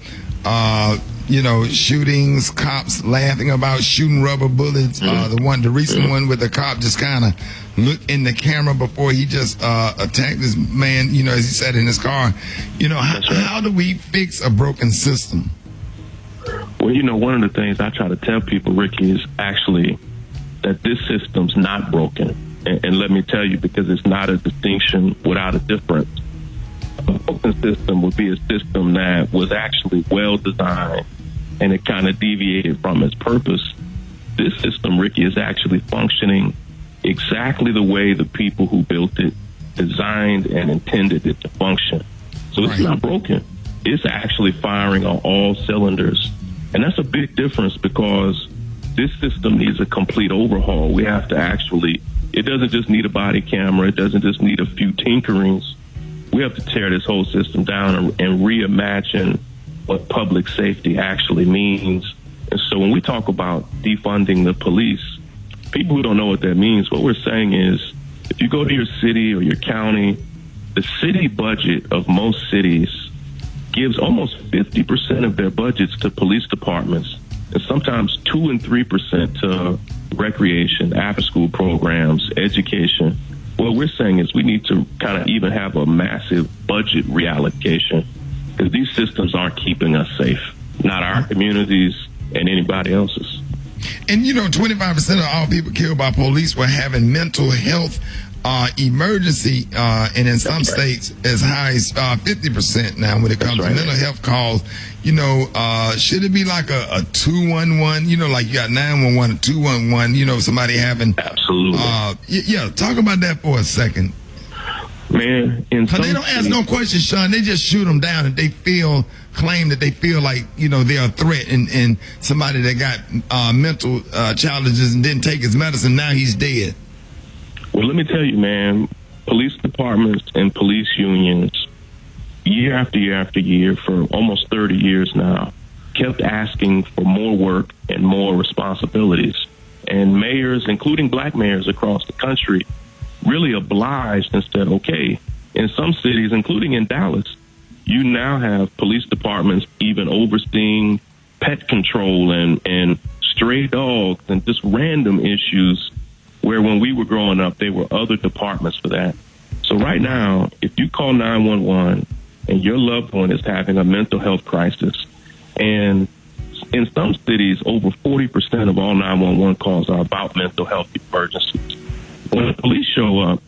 you know, shootings, cops laughing about shooting rubber bullets. The recent one with the cop just kind of looked in the camera before he just attacked this man, you know, as he sat in his car. You know, how do we fix a broken system? Well, one of the things I try to tell people, Ricky, is actually that this system's not broken. And let me tell you, because it's not a distinction without a difference. A broken system would be a system that was actually well designed and it kind of deviated from its purpose. This system, Ricky, is actually functioning exactly the way the people who built it designed and intended it to function. So it's not broken. It's actually firing on all cylinders. And that's a big difference, because this system needs a complete overhaul. We have to actually, it doesn't just need a body camera. It doesn't just need a few tinkerings. We have to tear this whole system down and reimagine what public safety actually means. And so when we talk about defunding the police, people who don't know what that means, what we're saying is, if you go to your city or your county, the city budget of most cities gives almost 50% of their budgets to police departments, and sometimes 2 and 3% to recreation, after-school programs, education. What we're saying is we need to kind of even have a massive budget reallocation, because these systems aren't keeping us safe, not our communities and anybody else's. And 25% of all people killed by police were having mental health emergency, and in some states as high as 50% now when it comes to mental health calls. Should it be like a 211? Like you got 911, 211. Somebody having absolutely. Talk about that for a second. Man, they don't ask no questions, Sean. They just shoot them down, and they claim that they feel like they're a threat, and somebody that got mental challenges and didn't take his medicine, now he's dead. Well, let me tell you, man, police departments and police unions, year after year after year, for almost 30 years now, kept asking for more work and more responsibilities. And mayors, including black mayors across the country, really obliged and said, okay, in some cities, including in Dallas, you now have police departments even overseeing pet control and stray dogs and just random issues, where when we were growing up, there were other departments for that. So right now, if you call 911 and your loved one is having a mental health crisis, and in some cities, over 40% of all 911 calls are about mental health emergencies. When the police show up,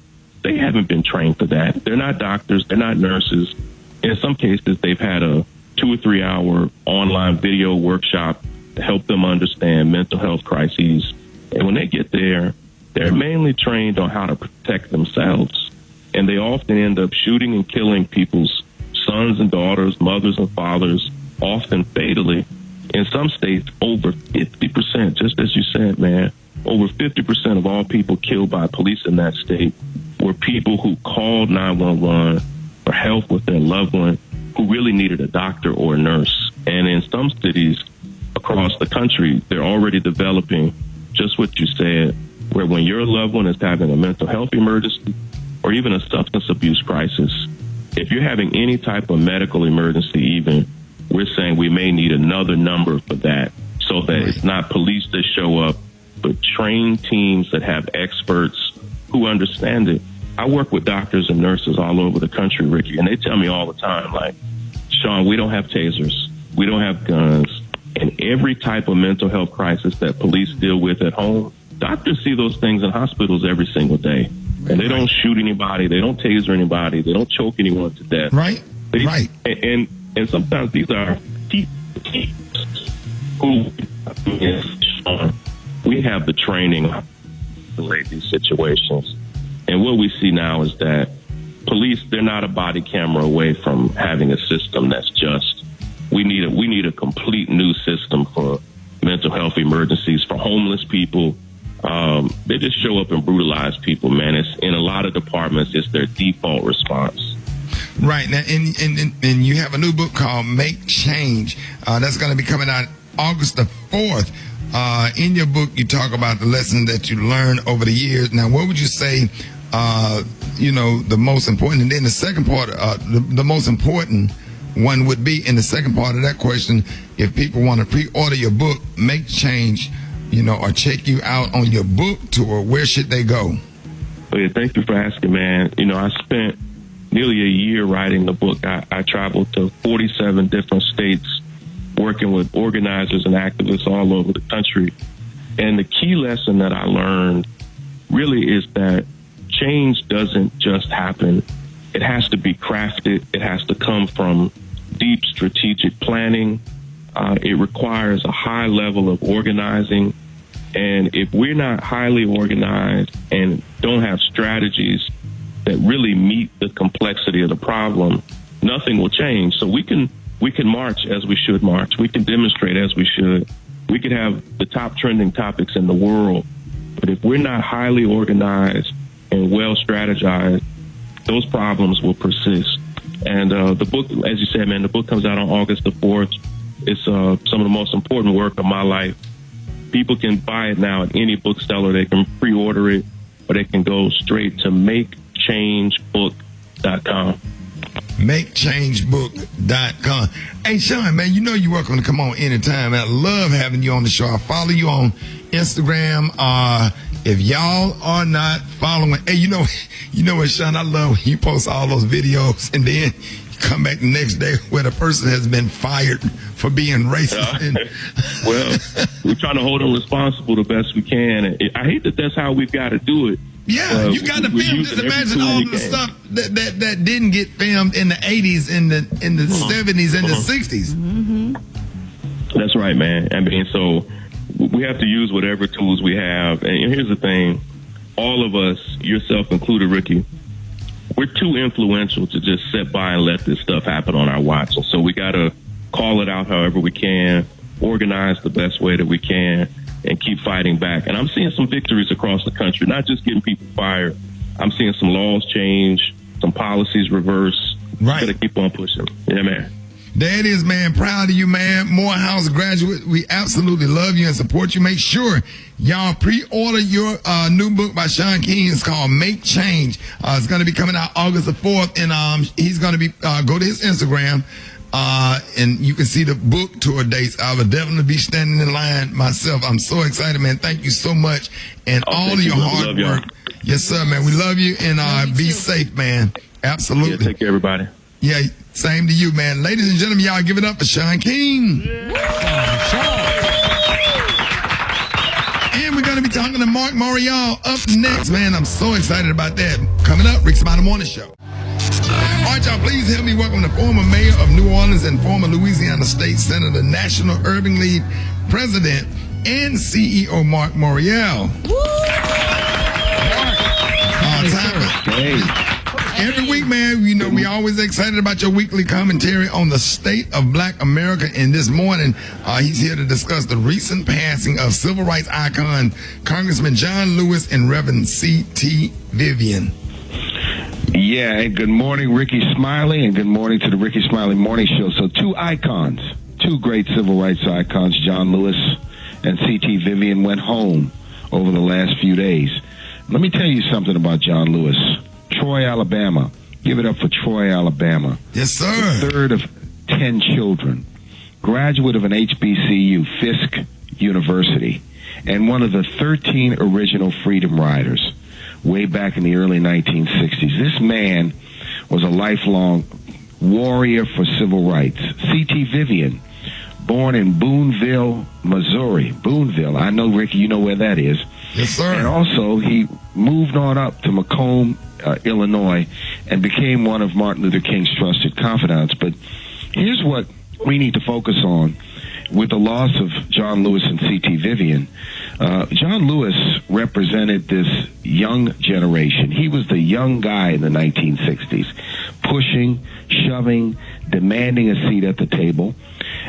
they haven't been trained for that. They're not doctors. They're not nurses. In some cases, they've had a 2 or 3 hour online video workshop to help them understand mental health crises. And when they get there, they're mainly trained on how to protect themselves. And they often end up shooting and killing people's sons and daughters, mothers and fathers, often fatally. In some states, over 50%, just as you said, man, over 50% of all people killed by police in that state were people who called 911 for help with their loved one who really needed a doctor or a nurse. And in some cities across the country, they're already developing just what you said, where when your loved one is having a mental health emergency or even a substance abuse crisis, if you're having any type of medical emergency even, we're saying we may need another number for that, so that it's not police that show up, but trained teams that have experts who understand it. I work with doctors and nurses all over the country, Ricky, and they tell me all the time, like, Sean, we don't have tasers, we don't have guns, and every type of mental health crisis that police deal with at home, doctors see those things in hospitals every single day. And they don't shoot anybody, they don't taser anybody, they don't choke anyone to death. Right. And sometimes these are people who, we have the training to regulate these situations. And what we see now is that police, they're not a body camera away from having a system that's just. We need a complete new system for mental health emergencies, for homeless people. They just show up and brutalize people, man. It's in a lot of departments, it's their default response. Right. Now, and you have a new book called Make Change. That's going to be coming out August the 4th. In your book, you talk about the lessons that you learned over the years. Now, what would you say, the most important? And then the second part, the most important one would be, in the second part of that question, if people want to pre-order your book, Make Change, or check you out on your book tour, where should they go? Well, yeah, thank you for asking, man. I spent nearly a year writing the book. I traveled to 47 different states working with organizers and activists all over the country. And the key lesson that I learned really is that change doesn't just happen. It has to be crafted. It has to come from deep strategic planning. It requires a high level of organizing. And if we're not highly organized and don't have strategies that really meet the complexity of the problem, nothing will change. So we can march as we should march. We can demonstrate as we should. We could have the top trending topics in the world. But if we're not highly organized and well strategized, those problems will persist. And the book, as you said, man, the book comes out on August the 4th. It's some of the most important work of my life. People can buy it now at any bookseller. They can pre-order it, or they can go straight to makechangebook.com. makechangebook.com. Hey, Sean, man, you know you're welcome to come on anytime. I love having you on the show. I follow you on Instagram. If y'all are not following, hey, you know what, Sean, I love when you post all those videos and then you come back the next day where the person has been fired for being racist. Well, we're trying to hold them responsible the best we can. I hate that that's how we've got to do it. Yeah, you got to film. Just imagine all the stuff that didn't get filmed in the 80s, in the 70s, and the 60s. Mm-hmm. That's right, man. I mean, so we have to use whatever tools we have. And here's the thing. All of us, yourself included, Ricky, we're too influential to just sit by and let this stuff happen on our watch. And so we got to call it out however we can, organize the best way that we can, and keep fighting back. And I'm seeing some victories across the country, not just getting people fired. I'm seeing some laws change, some policies reverse. Right. Gotta keep on pushing. Yeah, man. There it is, man. Proud of you, man. Morehouse graduate. We absolutely love you and support you. Make sure y'all pre-order your new book by Sean King. It's called Make Change. It's going to be coming out August the 4th. And he's going to be, go to his Instagram. And you can see the book tour dates. I will definitely be standing in line myself. I'm so excited, man. Thank you so much. And all of your hard work. Yes, sir, man. We love you. And be safe, man. Absolutely. Yeah, take care, everybody. Yeah, same to you, man. Ladies and gentlemen, y'all give it up for Sean King. And we're going to be talking to Mark Morial up next, man. I'm so excited about that. Coming up, Rickey Smiley Morning Show. All right, y'all, please help me welcome the former mayor of New Orleans and former Louisiana State Senator, National Urban League President, and CEO Mark Morial. Every week, man, you know, we always excited about your weekly commentary on the state of Black America. And this morning, he's here to discuss the recent passing of civil rights icon Congressman John Lewis and Reverend C.T. Vivian. Yeah, and good morning, Rickey Smiley, and good morning to the Rickey Smiley Morning Show. So two icons, two great civil rights icons, John Lewis and C.T. Vivian, went home over the last few days. Let me tell you something about John Lewis. Troy, Alabama. Give it up for Troy, Alabama. Yes, sir. The third of 10 children. Graduate of an HBCU, Fisk University, and one of the 13 original Freedom Riders way back in the early 1960s. This man was a lifelong warrior for civil rights. C.T. Vivian, born in Boonville, Missouri. Boonville, I know, Ricky, you know where that is. Yes, sir. And also, he moved on up to Macomb, Illinois, and became one of Martin Luther King's trusted confidants. But here's what we need to focus on with the loss of John Lewis and C.T. Vivian. John Lewis represented this young generation. He was the young guy in the 1960s, pushing, shoving, demanding a seat at the table,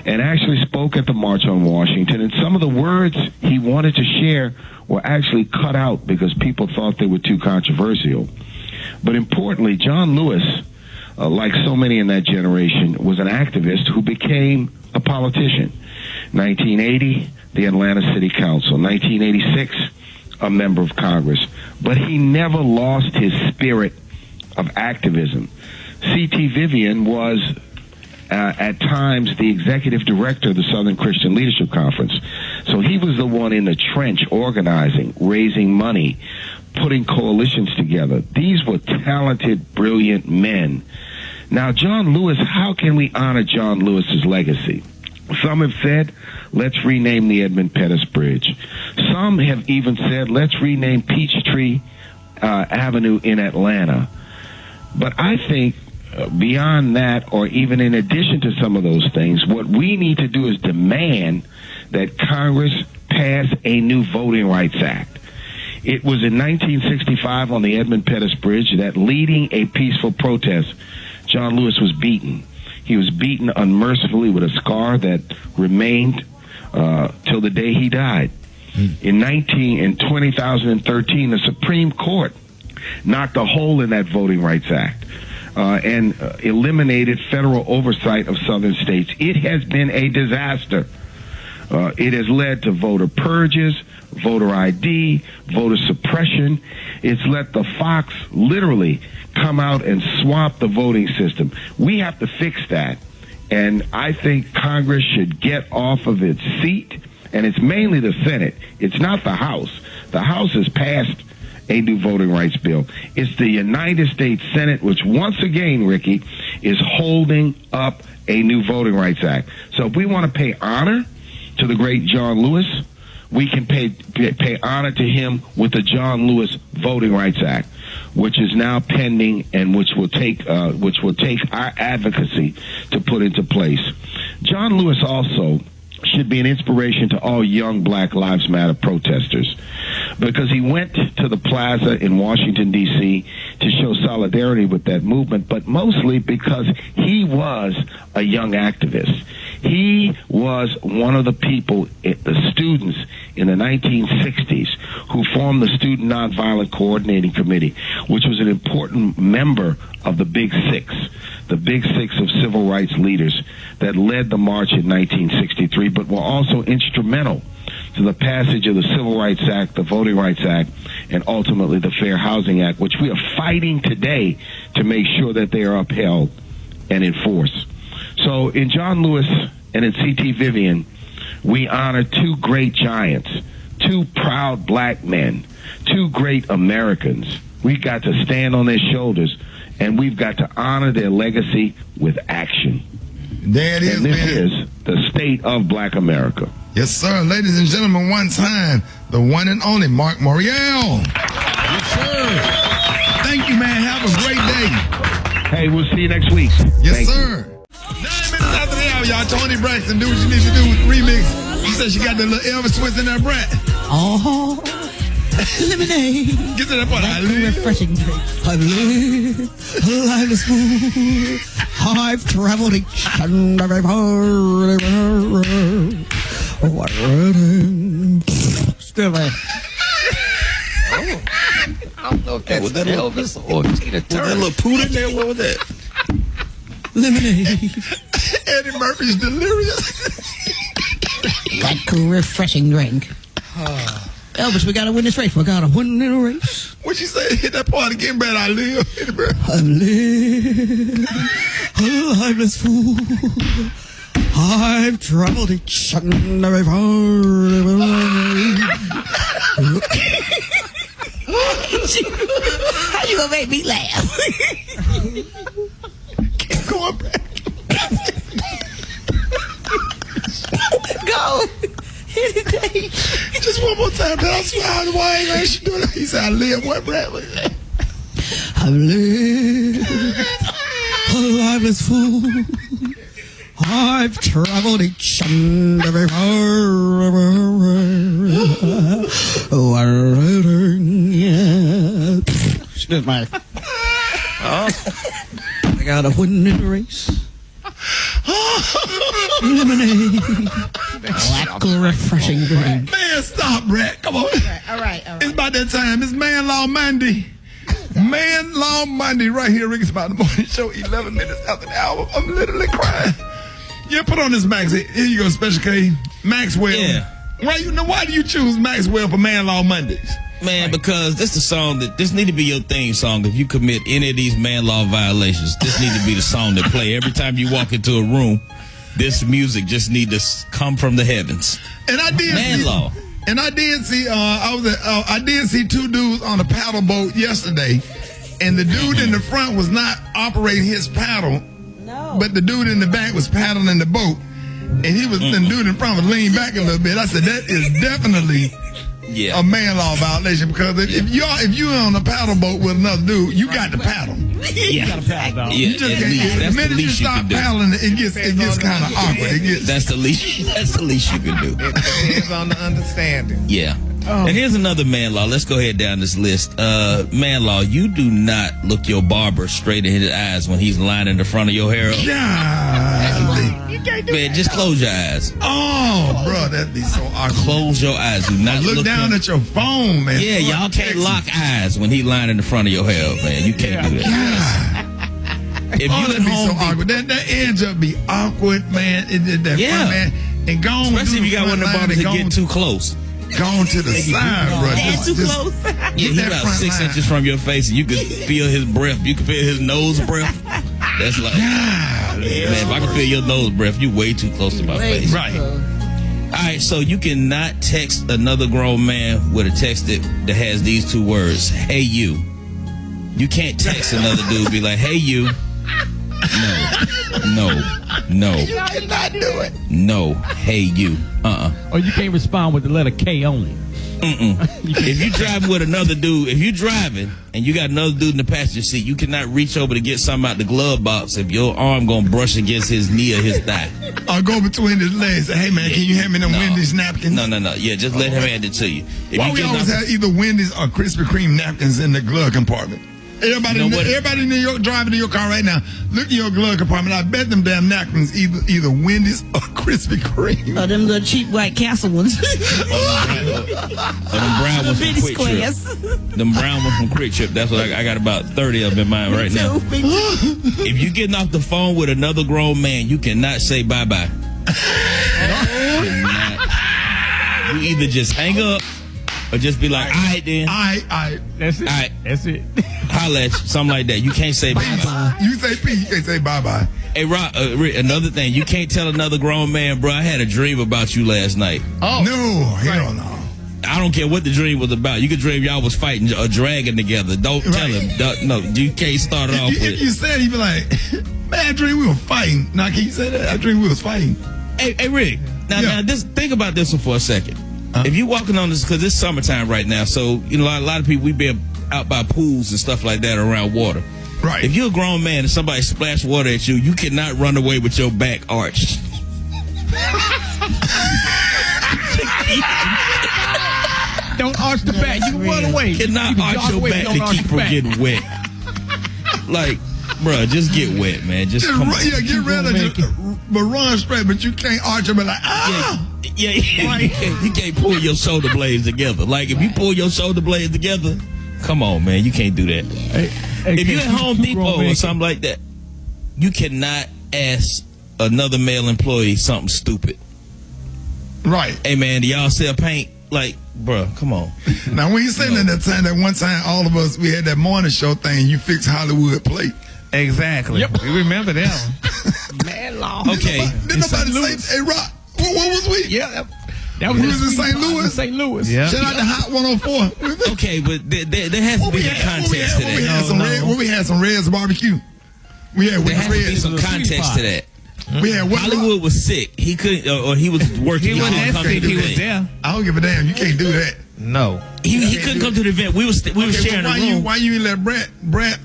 and actually spoke at the March on Washington. And some of the words he wanted to share were actually cut out because people thought they were too controversial. But importantly, John Lewis, like so many in that generation, was an activist who became a politician. 1980, the Atlanta City Council. 1986, a member of Congress. But he never lost his spirit of activism. C.T. Vivian was, at times, the executive director of the Southern Christian Leadership Conference. So he was the one in the trench organizing, raising money, putting coalitions together. These were talented, brilliant men. Now, John Lewis, how can we honor John Lewis's legacy? Some have said, let's rename the Edmund Pettus Bridge. Some have even said, let's rename Peachtree Avenue in Atlanta. But I think beyond that, or even in addition to some of those things, what we need to do is demand that Congress pass a new Voting Rights Act. It was in 1965 on the Edmund Pettus Bridge that leading a peaceful protest, John Lewis was beaten. He was beaten unmercifully with a scar that remained till the day he died. In 2013, the Supreme Court knocked a hole in that Voting Rights Act and eliminated federal oversight of southern states. It has been a disaster. It has led to voter purges, voter ID, voter suppression. It's let the fox literally come out and swamp the voting system. We have to fix that. And I think Congress should get off of its seat. And it's mainly the Senate. It's not the House. The House has passed a new voting rights bill. It's the United States Senate, which once again, Ricky, is holding up a new Voting Rights Act. So if we want to pay honor to the great John Lewis, we can pay honor to him with the John Lewis Voting Rights Act, which is now pending and which will take our advocacy to put into place. John Lewis also should be an inspiration to all young Black Lives Matter protesters, because he went to the plaza in Washington, D.C. to show solidarity with that movement, but mostly because he was a young activist. He was one of the people, the students in the 1960s who formed the Student Nonviolent Coordinating Committee, which was an important member of the Big Six of civil rights leaders that led the march in 1963, but were also instrumental to the passage of the Civil Rights Act, the Voting Rights Act, and ultimately the Fair Housing Act, which we are fighting today to make sure that they are upheld and enforced. So in John Lewis and in C.T. Vivian, we honor two great giants, two proud Black men, two great Americans. We've got to stand on their shoulders, and we've got to honor their legacy with action. There it is, and this man. is the state of Black America. Yes, sir. Ladies and gentlemen, one time, the one and only Mark Morial. Yes, sir. Thank you, man. Have a great day. Hey, we'll see you next week. Yes, Thank sir. 9 minutes after the hour, y'all. Tony Braxton, do what you need to do with the remix. She said she got that little Elvis twist in that brat. Oh, lemonade. Get to that part. I live. Refreshing drink. I live. Life is full. I've traveled each and every part of the world. Still there. I don't know if that was that Elvis or Tina Turner. Was that little poodle in there? What was that? Lemonade. Eddie Murphy's delirious. Like a refreshing drink. Elvis, we gotta win this race. We gotta win the race. What you say? Hit that part again, Brad. I live. I live. Life is full. I've traveled each and every part of the world. How you gonna make me laugh? Keep going back. Go. Anything. Just one more time. I swear, why ain't she doing it? He said, I live. What, Brad? I live. Life is full. I've traveled each and every part of the world. Excuse me. I gotta win the race. Lemonade. Like a refreshing drink. Man, stop, Brad. Come on. All right. It's about that time. It's Man Law Monday. Man Law Monday right here, Rickey Smiley Morning Show, 11 minutes after the hour. I'm literally crying. Yeah, put on this Max. Here you go, Special K. Maxwell. Yeah. Why do you choose Maxwell for Man Law Mondays? Man, because this the song this need to be your theme song. If you commit any of these man law violations, this need to be the song that play every time you walk into a room. This music just need to come from the heavens. And I did man law. And I did see I did see two dudes on a paddle boat yesterday, and the dude in the front was not operating his paddle, but the dude in the back was paddling the boat. and he was the dude in front of leaned back a little bit. I said, that is definitely a man law violation, because if you're on a paddle boat with another dude, you got to paddle. You got to paddle, dog. You just can't. The minute you stop paddling, it gets kind of awkward. That's the least. That's the least you can do. It depends on the understanding. Yeah. And here's another man law. Let's go ahead down this list. Man law, you do not look your barber straight in his eyes when he's lining the front of your hair up. Man, just close your eyes. Oh, bro, that'd be so awkward. Close your eyes. Do not look down at your phone, man. Yeah, y'all can't lock eyes when he lining the front of your hair up, man. You can't do that. If you at home, so awkward. That edge up be awkward, man. Front, man. And go on. Especially if you got one of the barbers that get too close. Going to the side, bro. Too close. Yeah, he's about 6 inches from your face, and you can feel his breath. You can feel his nose breath. That's like, man, if I can feel your nose breath, you way too close to my face. Right. All right, so you cannot text another grown man with a text that has these 2 words, hey, you. You can't text another dude, be like, hey, you. No. You cannot do it. No. Hey, you. Or you can't respond with the letter K only. If you driving with another dude, if you driving and you got another dude in the passenger seat, you cannot reach over to get something out the glove box if your arm gonna brush against his knee or his thigh. Or go between his legs. Say, hey, man, can you hand me them Wendy's napkins? No. Yeah, just let him hand it to you. Why we always have either Wendy's or Krispy Kreme napkins in the glove compartment? Everybody in New York driving in your car right now, look in your glove compartment. I bet them damn napkins either Wendy's or Krispy Kreme. Oh, them little cheap White Castle ones. Them brown ones from Quick Trip. Them brown ones from Quick Trip. That's what I got about 30 of them in mine right now. If you getting off the phone with another grown man, you cannot say bye-bye. You either just hang up or just be like, all right then. All right. That's it. All right. That's it. Holla at you, something like that. You can't say bye-bye. You say peace, you can't say bye-bye. Hey, Rob, another thing. You can't tell another grown man, bro, I had a dream about you last night. Oh. No, hell no. I don't care what the dream was about. You could dream y'all was fighting a dragon together. Don't tell him. No, you can't start it off with. If you said, you'd be like, man, I dream we were fighting. Now, can you say that? I dream we was fighting. Hey, Rick. Now, think about this one for a second. If you walking on this, because it's summertime right now, so you know a lot of people, we been out by pools and stuff like that around water. Right. If you're a grown man and somebody splash water at you, you cannot run away with your back arched. Don't arch the back. You can run away. You cannot arch your back to keep from getting wet. Like, bruh, just get wet, man. Just come on. Yeah, get rid of it. But run straight, but you can't arch them and like, Yeah, you can't pull your shoulder blades together. Like, if you pull your shoulder blades together, come on, man, you can't do that. If you're at Home Depot or something like that, you cannot ask another male employee something stupid. Right. Hey, man, do y'all sell paint? Like, bruh, come on. Now, when you saying that one time, all of us, we had that morning show thing, you fix Hollywood plate. Exactly. Yep. We remember that one. Man law. Okay. Didn't nobody say, hey, Rock, what was we? Yeah. That was in St. Louis? St. Louis. Yeah. Shout out to Hot 104. Okay, but there has to be a context to that. We had some Reds barbecue. There has to be some context to that. We had Hollywood was sick. He couldn't, or he was working. He wasn't that sick. He was there. I don't give a damn. You can't do that. No. He couldn't come to the event. We was sharing a room. Why you let Brett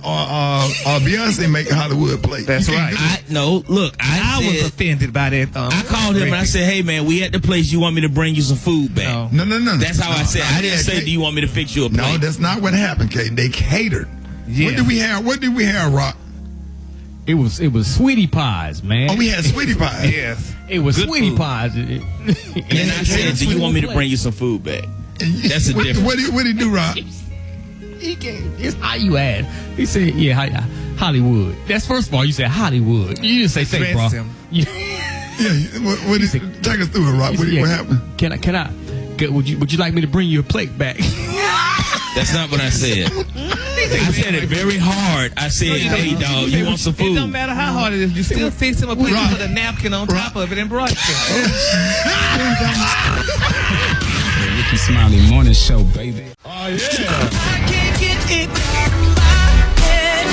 or Beyonce make a Hollywood plate? That's right. I was offended by that. I called him and I said, "Hey man, we at the place. You want me to bring you some food back?" No. That's how I said. I didn't say, "Do you want me to fix you a plate?" No, that's not what happened, Kate. They catered. Yeah. What did we have, Rock? It was sweetie pies, man. Oh, we had sweetie pies. Yes. It was Good sweetie food. pies. And I said, "Do you want me to bring you some food back?" That's a difference. What did he do, Rock? It's how you add. He said, "Yeah, Hollywood." That's first of all. You said Hollywood. You didn't say bro. Yeah. What did take us through it, Rock? What happened? Can I? Would you like me to bring you a plate back? That's not what I said. I said it very hard. I said, "Hey, dog, you want some food?" It don't matter how hard it is. You still fix him a plate with a napkin on top of it and brought it to him. Rickey Smiley Morning Show, baby. Oh, yeah. I can't get it out of my head.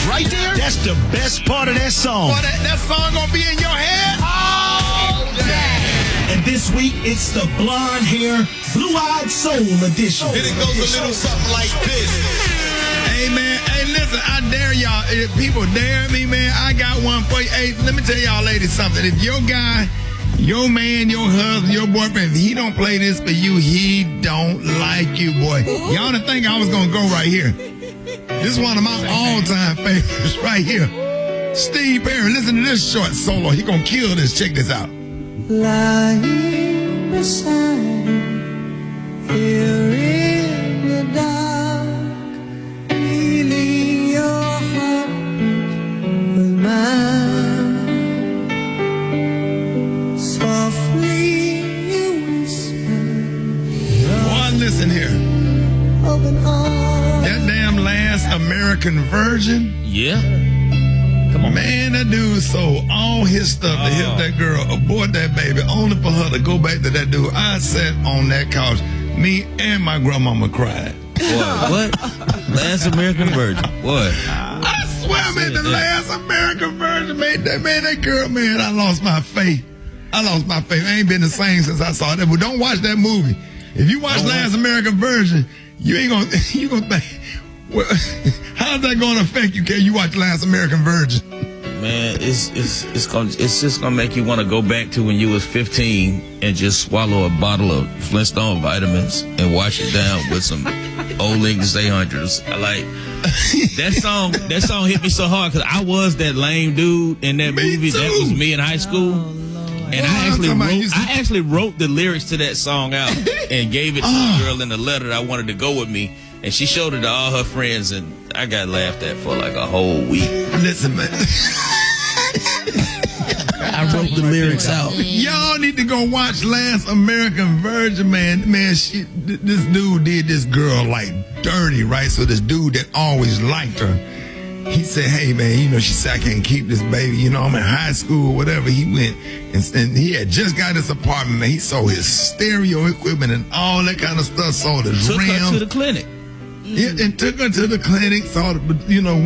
Right there. That's the best part of that song. Boy, that song gonna be in your head all day. And this week, it's the blonde hair, blue-eyed soul edition. And it goes a little something like this. Hey, man. Hey, listen, I dare y'all. If people dare me, man, I got one for you. Hey, let me tell y'all ladies something. If your guy, your man, your husband, your boyfriend, if he don't play this for you, he don't like you, boy. Y'all didn't think I was going to go right here. This is one of my all-time favorites right here. Steve Perry, listen to this short solo. He going to kill this. Check this out. Lying beside you, here in the dark, feeling your heart with mine. Softly you whisper. Boy, listen here. Open arms. That damn Last American Virgin. Yeah. Come on. Man, that dude sold all his stuff to hit that girl, abort that baby, only for her to go back to that dude. I sat on that couch. Me and my grandmama cried. Boy, what? Last American Virgin. What? I swear, man, the Last American Virgin made that girl, man, I lost my faith. I ain't been the same since I saw that. But don't watch that movie. If you watch Last American Virgin, you gonna think, well, how's that gonna affect you, Kay? You watch Last American Virgin. Man, it's just gonna make you want to go back to when you was 15 and just swallow a bottle of Flintstone vitamins and wash it down with some old English 800s. I like that song. That song hit me so hard because I was that lame dude in that movie. That was me in high school. And I actually wrote the lyrics to that song out and gave it to the girl in the letter that I wanted to go with me. And she showed it to all her friends, and I got laughed at for like a whole week. Listen, man. I wrote the lyrics out. Y'all need to go watch Last American Virgin, man. Man, this dude did this girl like dirty, right? So this dude that always liked her, he said, hey, man, she said, I can't keep this baby. I'm in high school or whatever. He went and he had just got his apartment, man. He sold his stereo equipment and all that kind of stuff. Sold his rims. Took her to the clinic. Yeah, and took her to the clinic,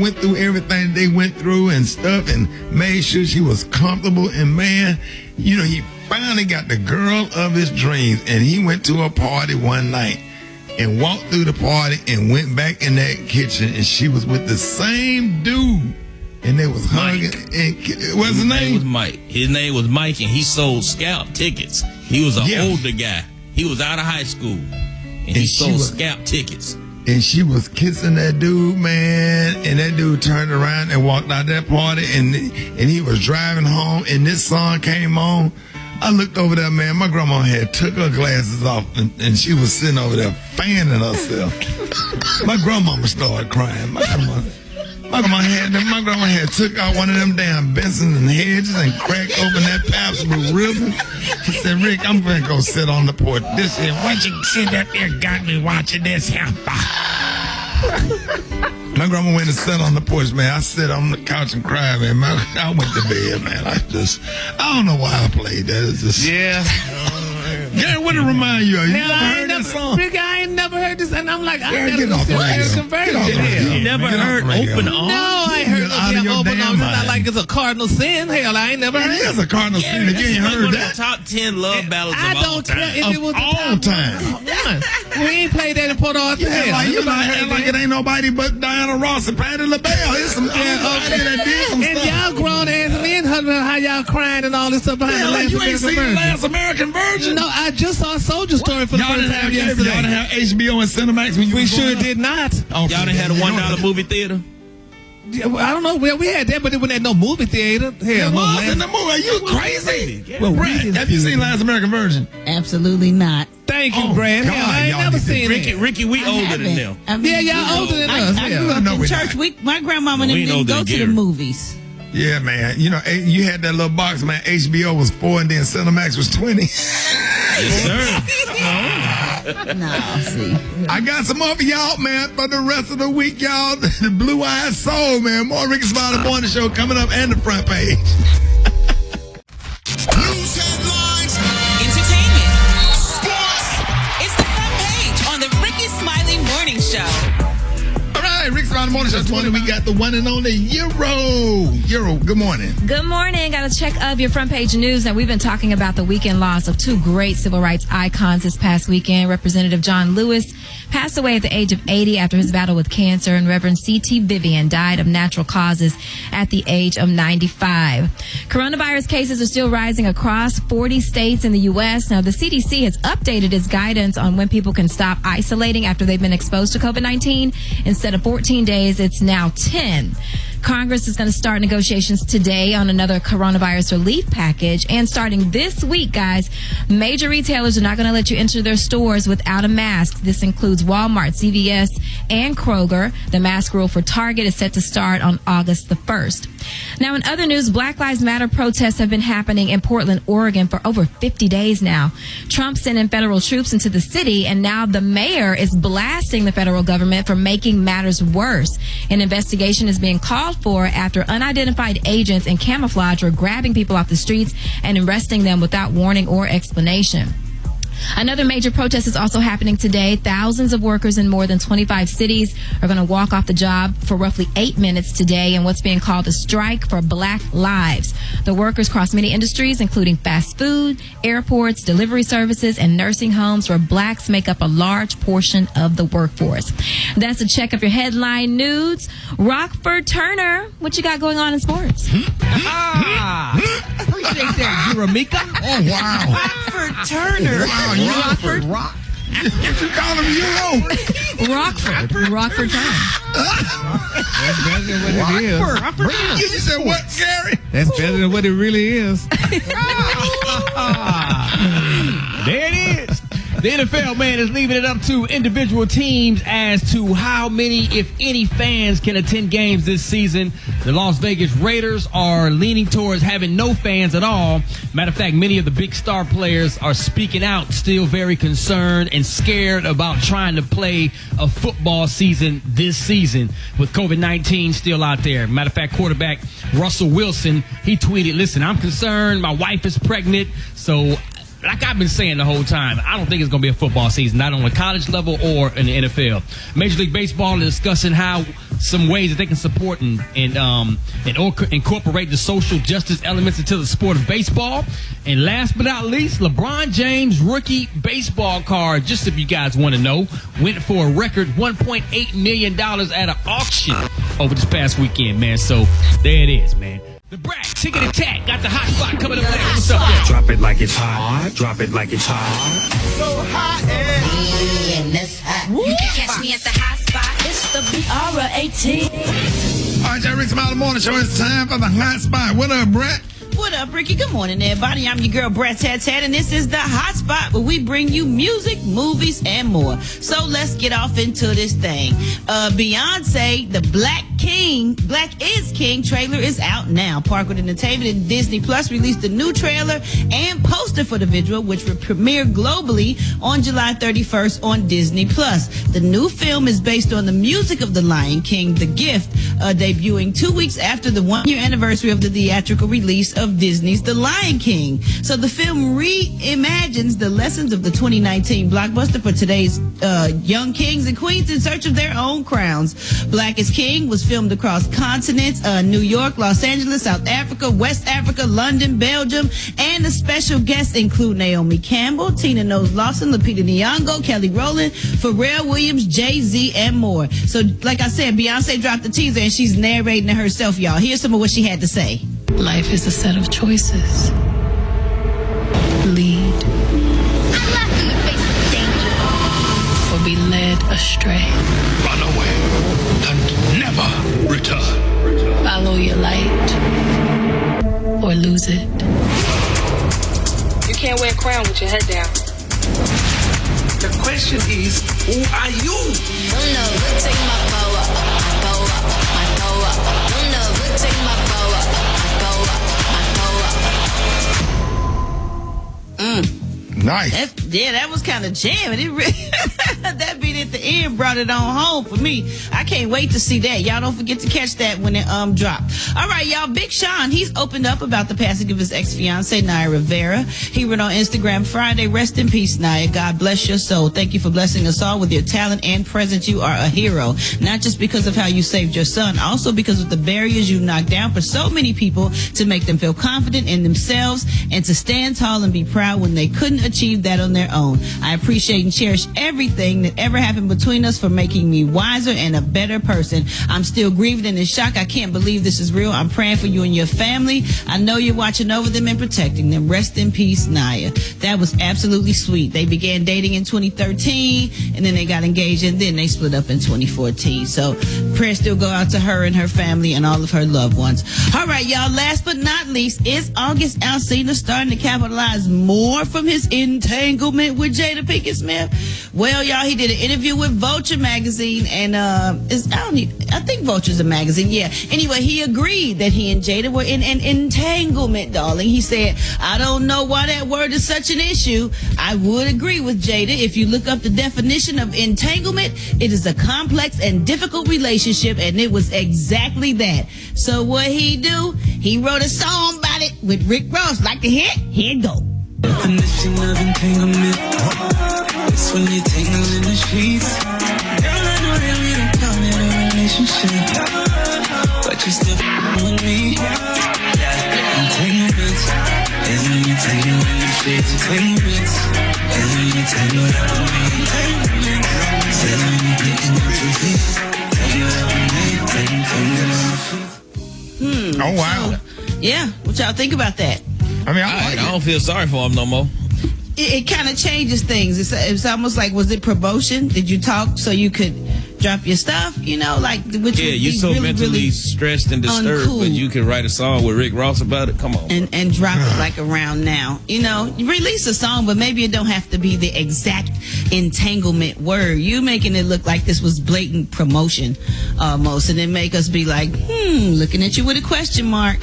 went through everything they went through and stuff and made sure she was comfortable. And man, he finally got the girl of his dreams. And he went to a party one night and walked through the party and went back in that kitchen, and she was with the same dude. And they was hugging. And what's his name? His name was Mike. His name was Mike, and he sold scalp tickets. He was an older guy. He was out of high school, and he sold scalp tickets. And she was kissing that dude, man. And that dude turned around and walked out that party, and he was driving home, and this song came on. I looked over there, man. My grandma had took her glasses off, and she was sitting over there fanning herself. My grandmama started crying. My grandma had took out one of them damn Benson and Hedges and cracked open that Pabst Blue ribbon. She said, Rick, I'm going to go sit on the porch. This here, why you sit up here got me watching this here? My grandma went and sat on the porch, man. I sat on the couch and cried, man. I went to bed, man. I don't know why I played that. It's just... Yeah. Gary, what did it remind you of? You never heard that song? Rick, I ain't never heard this, and I'm like, I get off the radio. You never heard Open Arms? No, I ain't heard Open Arms. It's not like it's a cardinal sin. Hell, I ain't never heard it. It is a cardinal sin if you ain't heard One that. of the top 10 love ballads of all time. If it was all time. We ain't played that in Port Arthur. Like it ain't nobody but Diana Ross and Patti LaBelle. It's some that did some and stuff. y'all grown ass men, how y'all crying and all this stuff behind the Last you ain't seen American Virgin. Last American Virgin? No, I just saw Soldier Story for the first time yesterday. Y'all didn't have HBO and Cinemax when you We sure did not. Y'all done had a $1 movie theater? I don't know. Well, we had that, but it wasn't at no movie theater. Hell, It no was land. in the movie. Are you crazy? Well, Brad, have you seen Last American Virgin? Absolutely not. Thank you, Brad. God, Hell, I ain't y'all never need to- seen it. Ricky, we older than them. I mean, Yeah, y'all older than us. I Yeah. grew up No, in we're church. not. My grandmama No, we didn't ain't go older to than the Gary. movies. Yeah, man. You had that little box, man. HBO was 4 and then Cinemax was 20. Yes, sir. No, see. I got some more for y'all, man, for the rest of the week, y'all. The Blue Eyed Soul, man. More Rickey Smiley Morning Show coming up and the front page. News headlines. Entertainment. Sports. It's the front page on the Rickey Smiley Morning Show. All right, Rickey Smiley Morning Show 20. We got the one and only Euro, good morning. Good morning. Got a check of your front page news. Now, we've been talking about the weekend loss of two great civil rights icons this past weekend. Representative John Lewis passed away at the age of 80 after his battle with cancer, and Reverend C.T. Vivian died of natural causes at the age of 95. Coronavirus cases are still rising across 40 states in the U.S. Now, the CDC has updated its guidance on when people can stop isolating after they've been exposed to COVID-19. Instead of 14 days, it's now 10. Congress is going to start negotiations today on another coronavirus relief package. And starting this week, guys, major retailers are not going to let you enter their stores without a mask. This includes Walmart, CVS, and Kroger. The mask rule for Target is set to start on August the 1st. Now, in other news, Black Lives Matter protests have been happening in Portland, Oregon for over 50 days now. Trump sent in federal troops into the city, and now the mayor is blasting the federal government for making matters worse. An investigation is being called for after unidentified agents in camouflage were grabbing people off the streets and arresting them without warning or explanation. Another major protest is also happening today. Thousands of workers in more than 25 cities are going to walk off the job for roughly 8 minutes today in what's being called a strike for Black Lives. The workers cross many industries, including fast food, airports, delivery services, and nursing homes, where blacks make up a large portion of the workforce. That's a check of your headline news. Rockford Turner, what you got going on in sports? Appreciate that, Euromika. Oh, wow. Rockford Turner. Wow, Rockford. What you call him, Euro? Rockford Turner. That's better than what it is. You said what, Gary? That's better than what it really is. There it is. The NFL, man, is leaving it up to individual teams as to how many, if any, fans can attend games this season. The Las Vegas Raiders are leaning towards having no fans at all. Matter of fact, many of the big star players are speaking out, still very concerned and scared about trying to play a football season this season with COVID-19 still out there. Matter of fact, quarterback Russell Wilson, he tweeted, "Listen, I'm concerned. My wife is pregnant, so like I've been saying the whole time, I don't think it's going to be a football season, not on the college level or in the NFL." Major League Baseball is discussing how some ways that they can support and incorporate the social justice elements into the sport of baseball. And last but not least, LeBron James' rookie baseball card, just if you guys want to know, went for a record $1.8 million at an auction over this past weekend, man. So there it is, man. The Brat, Ticket Attack, got the hot spot coming up next. What's up, y'all? Drop it like it's hot. Drop it like it's hot. So hot and that's hot. You can catch me at the hot spot. It's the BR18. All right, y'all, Rickey Smiley Morning Show. It's time for the hot spot. What up, Brat? What up, Ricky? Good morning, everybody. I'm your girl, Brat Tat Tat, and this is the hot spot where we bring you music, movies, and more. So let's get off into this thing. Beyonce, the Black is King trailer is out now. Parkwood Entertainment and Disney Plus released a new trailer and poster for the visual, which will premiere globally on July 31st on Disney Plus. The new film is based on the music of The Lion King, The Gift, debuting 2 weeks after the 1-year anniversary of the theatrical release of Disney's The Lion King. So the film reimagines the lessons of the 2019 blockbuster for today's young kings and queens in search of their own crowns. Black is King was filmed across continents, New York, Los Angeles, South Africa, West Africa, London, Belgium, and the special guests include Naomi Campbell, Tina Knowles Lawson, Lupita Nyong'o, Kelly Rowland, Pharrell Williams, Jay-Z, and more. So like I said, Beyonce dropped the teaser and she's narrating it herself, y'all. Here's some of what she had to say. Life is a set of choices. Lead. Unlock in the face of danger. Or be led astray. Run away and never return. Follow your light. Or lose it. You can't wear a crown with your head down. The question is, who are you? Don't never take my power. My power. Don't never take my power. Nice. Yeah, that was kind of jamming. It really, that beat at the end brought it on home for me. I can't wait to see that. Y'all don't forget to catch that when it dropped. All right, y'all. Big Sean, he's opened up about the passing of his ex-fiancee, Naya Rivera. He wrote on Instagram Friday, "Rest in peace, Naya. God bless your soul. Thank you for blessing us all with your talent and presence. You are a hero, not just because of how you saved your son, also because of the barriers you knocked down for so many people to make them feel confident in themselves and to stand tall and be proud when they couldn't achieve that on their own. I appreciate and cherish everything that ever happened between us for making me wiser and a better person. I'm still grieving and in shock. I can't believe this is real. I'm praying for you and your family. I know you're watching over them and protecting them. Rest in peace, Naya." That was absolutely sweet. They began dating in 2013 and then they got engaged and then they split up in 2014. So prayers still go out to her and her family and all of her loved ones. All right, y'all. Last but not least, is August Alsina starting to capitalize more from his entanglement with Jada Pinkett Smith? Well, y'all, he did an interview with Vulture magazine, and I think Vulture's a magazine. Yeah. Anyway, he agreed that he and Jada were in an entanglement, darling. He said, "I don't know why that word is such an issue. I would agree with Jada. If you look up the definition of entanglement, it is a complex and difficult relationship, and it was exactly that." So what he do? He wrote a song about it with Rick Ross. Like to hear? Here it go. Definition of entanglement. It's when you tangle in the sheets. Girl, I know that we don't call it a relationship, but you still with me. Entanglements is when you tangle in the sheets. Entanglements is when you tangle up with me. Entanglements is when you get in the sheets. Tangle up with me. Tangle up with me. Oh, wow. So, yeah. What y'all think about that? I mean, I don't feel sorry for him no more. It kind of changes things. It's almost like, was it promotion? Did you talk so you could drop your stuff? You know, like, which Yeah, would you're be so really, mentally really stressed and disturbed, uncool. but you can write a song with Rick Ross about it. Come on. And drop it like around now. You know, you release a song, but maybe it don't have to be the exact entanglement word. You making it look like this was blatant promotion almost, and it make us be like, looking at you with a question mark.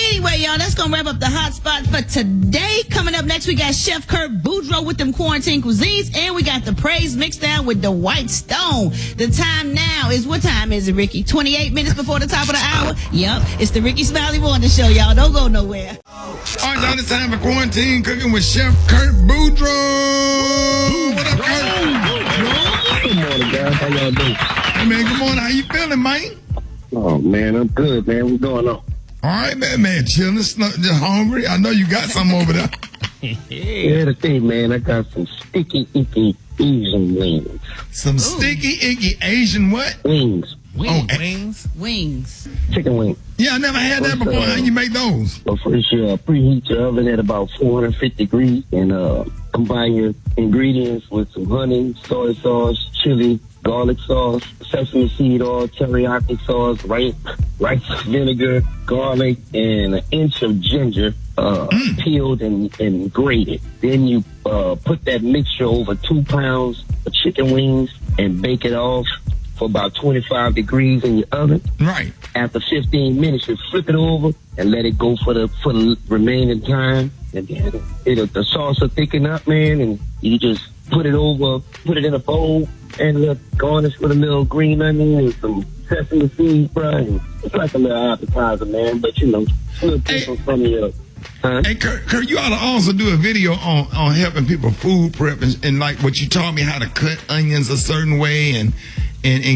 Anyway, y'all, that's gonna wrap up the hot spot for today. Coming up next, we got Chef Kurt Boudreaux with them quarantine cuisines, and we got the praise mixed down with the White Stone. The time now is, what time is it, Ricky? 28 minutes before the top of the hour? Yep, it's the Rickey Smiley Morning Show, y'all. Don't go nowhere. All right, y'all, it's time for quarantine cooking with Chef Kurt Boudreaux. What up, Kurt? Good morning, guys. How y'all doing? Hey, man, good morning. How you feeling, man? Oh, man, I'm good, man. What's going on? All right, man, chilling, just hungry. I know you got something over there. Yeah, the thing, man, I got some sticky, icky Asian wings. Some sticky, icky Asian what? Wings. Wings. Chicken wings. Yeah, I never had that before. How you make those? Well, first, preheat your oven at about 450 degrees and combine your ingredients with some honey, soy sauce, chili, garlic sauce, sesame seed oil, teriyaki sauce, rice vinegar, garlic, and an inch of ginger peeled and grated. Then you put that mixture over 2 pounds of chicken wings and bake it off for about 25 degrees in your oven. Right. After 15 minutes, you flip it over and let it go for the remaining time. And then the sauce will thicken up, man, and you just put it in a bowl and garnish with a little green onion and some sesame seeds, bro. And it's like a little appetizer, man, but a little different from your... Hey, Kurt, you ought to also do a video on helping people food prep and like what you taught me, how to cut onions a certain way and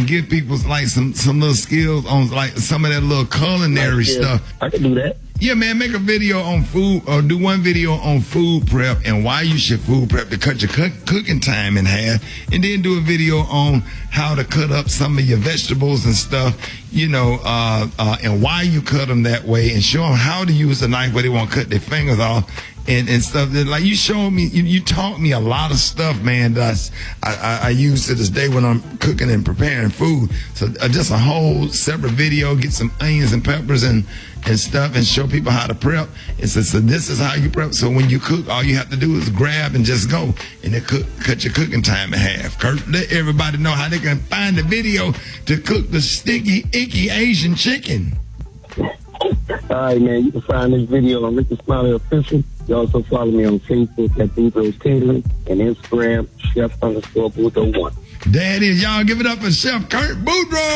give people like some little skills on like some of that little culinary stuff. I can do that. Yeah, man, make a video on food or do one video on food prep and why you should food prep to cut your cooking time in half, and then do a video on how to cut up some of your vegetables and stuff, and why you cut them that way, and show them how to use a knife where they won't cut their fingers off and stuff. Like you showed me, you taught me a lot of stuff, man, that I use to this day when I'm cooking and preparing food. So just a whole separate video, get some onions and peppers and stuff and show people how to prep. And so this is how you prep. So when you cook, all you have to do is grab and just go and then cut your cooking time in half. Kurt, let everybody know how they can find the video to cook the sticky, icky Asian chicken. All right, man. You can find this video on Rickey Smiley Official. You also follow me on Facebook at Boudreaux Catering and Instagram, Chef_Boudreaux1. There it is. Y'all give it up for Chef Kurt Boudreaux.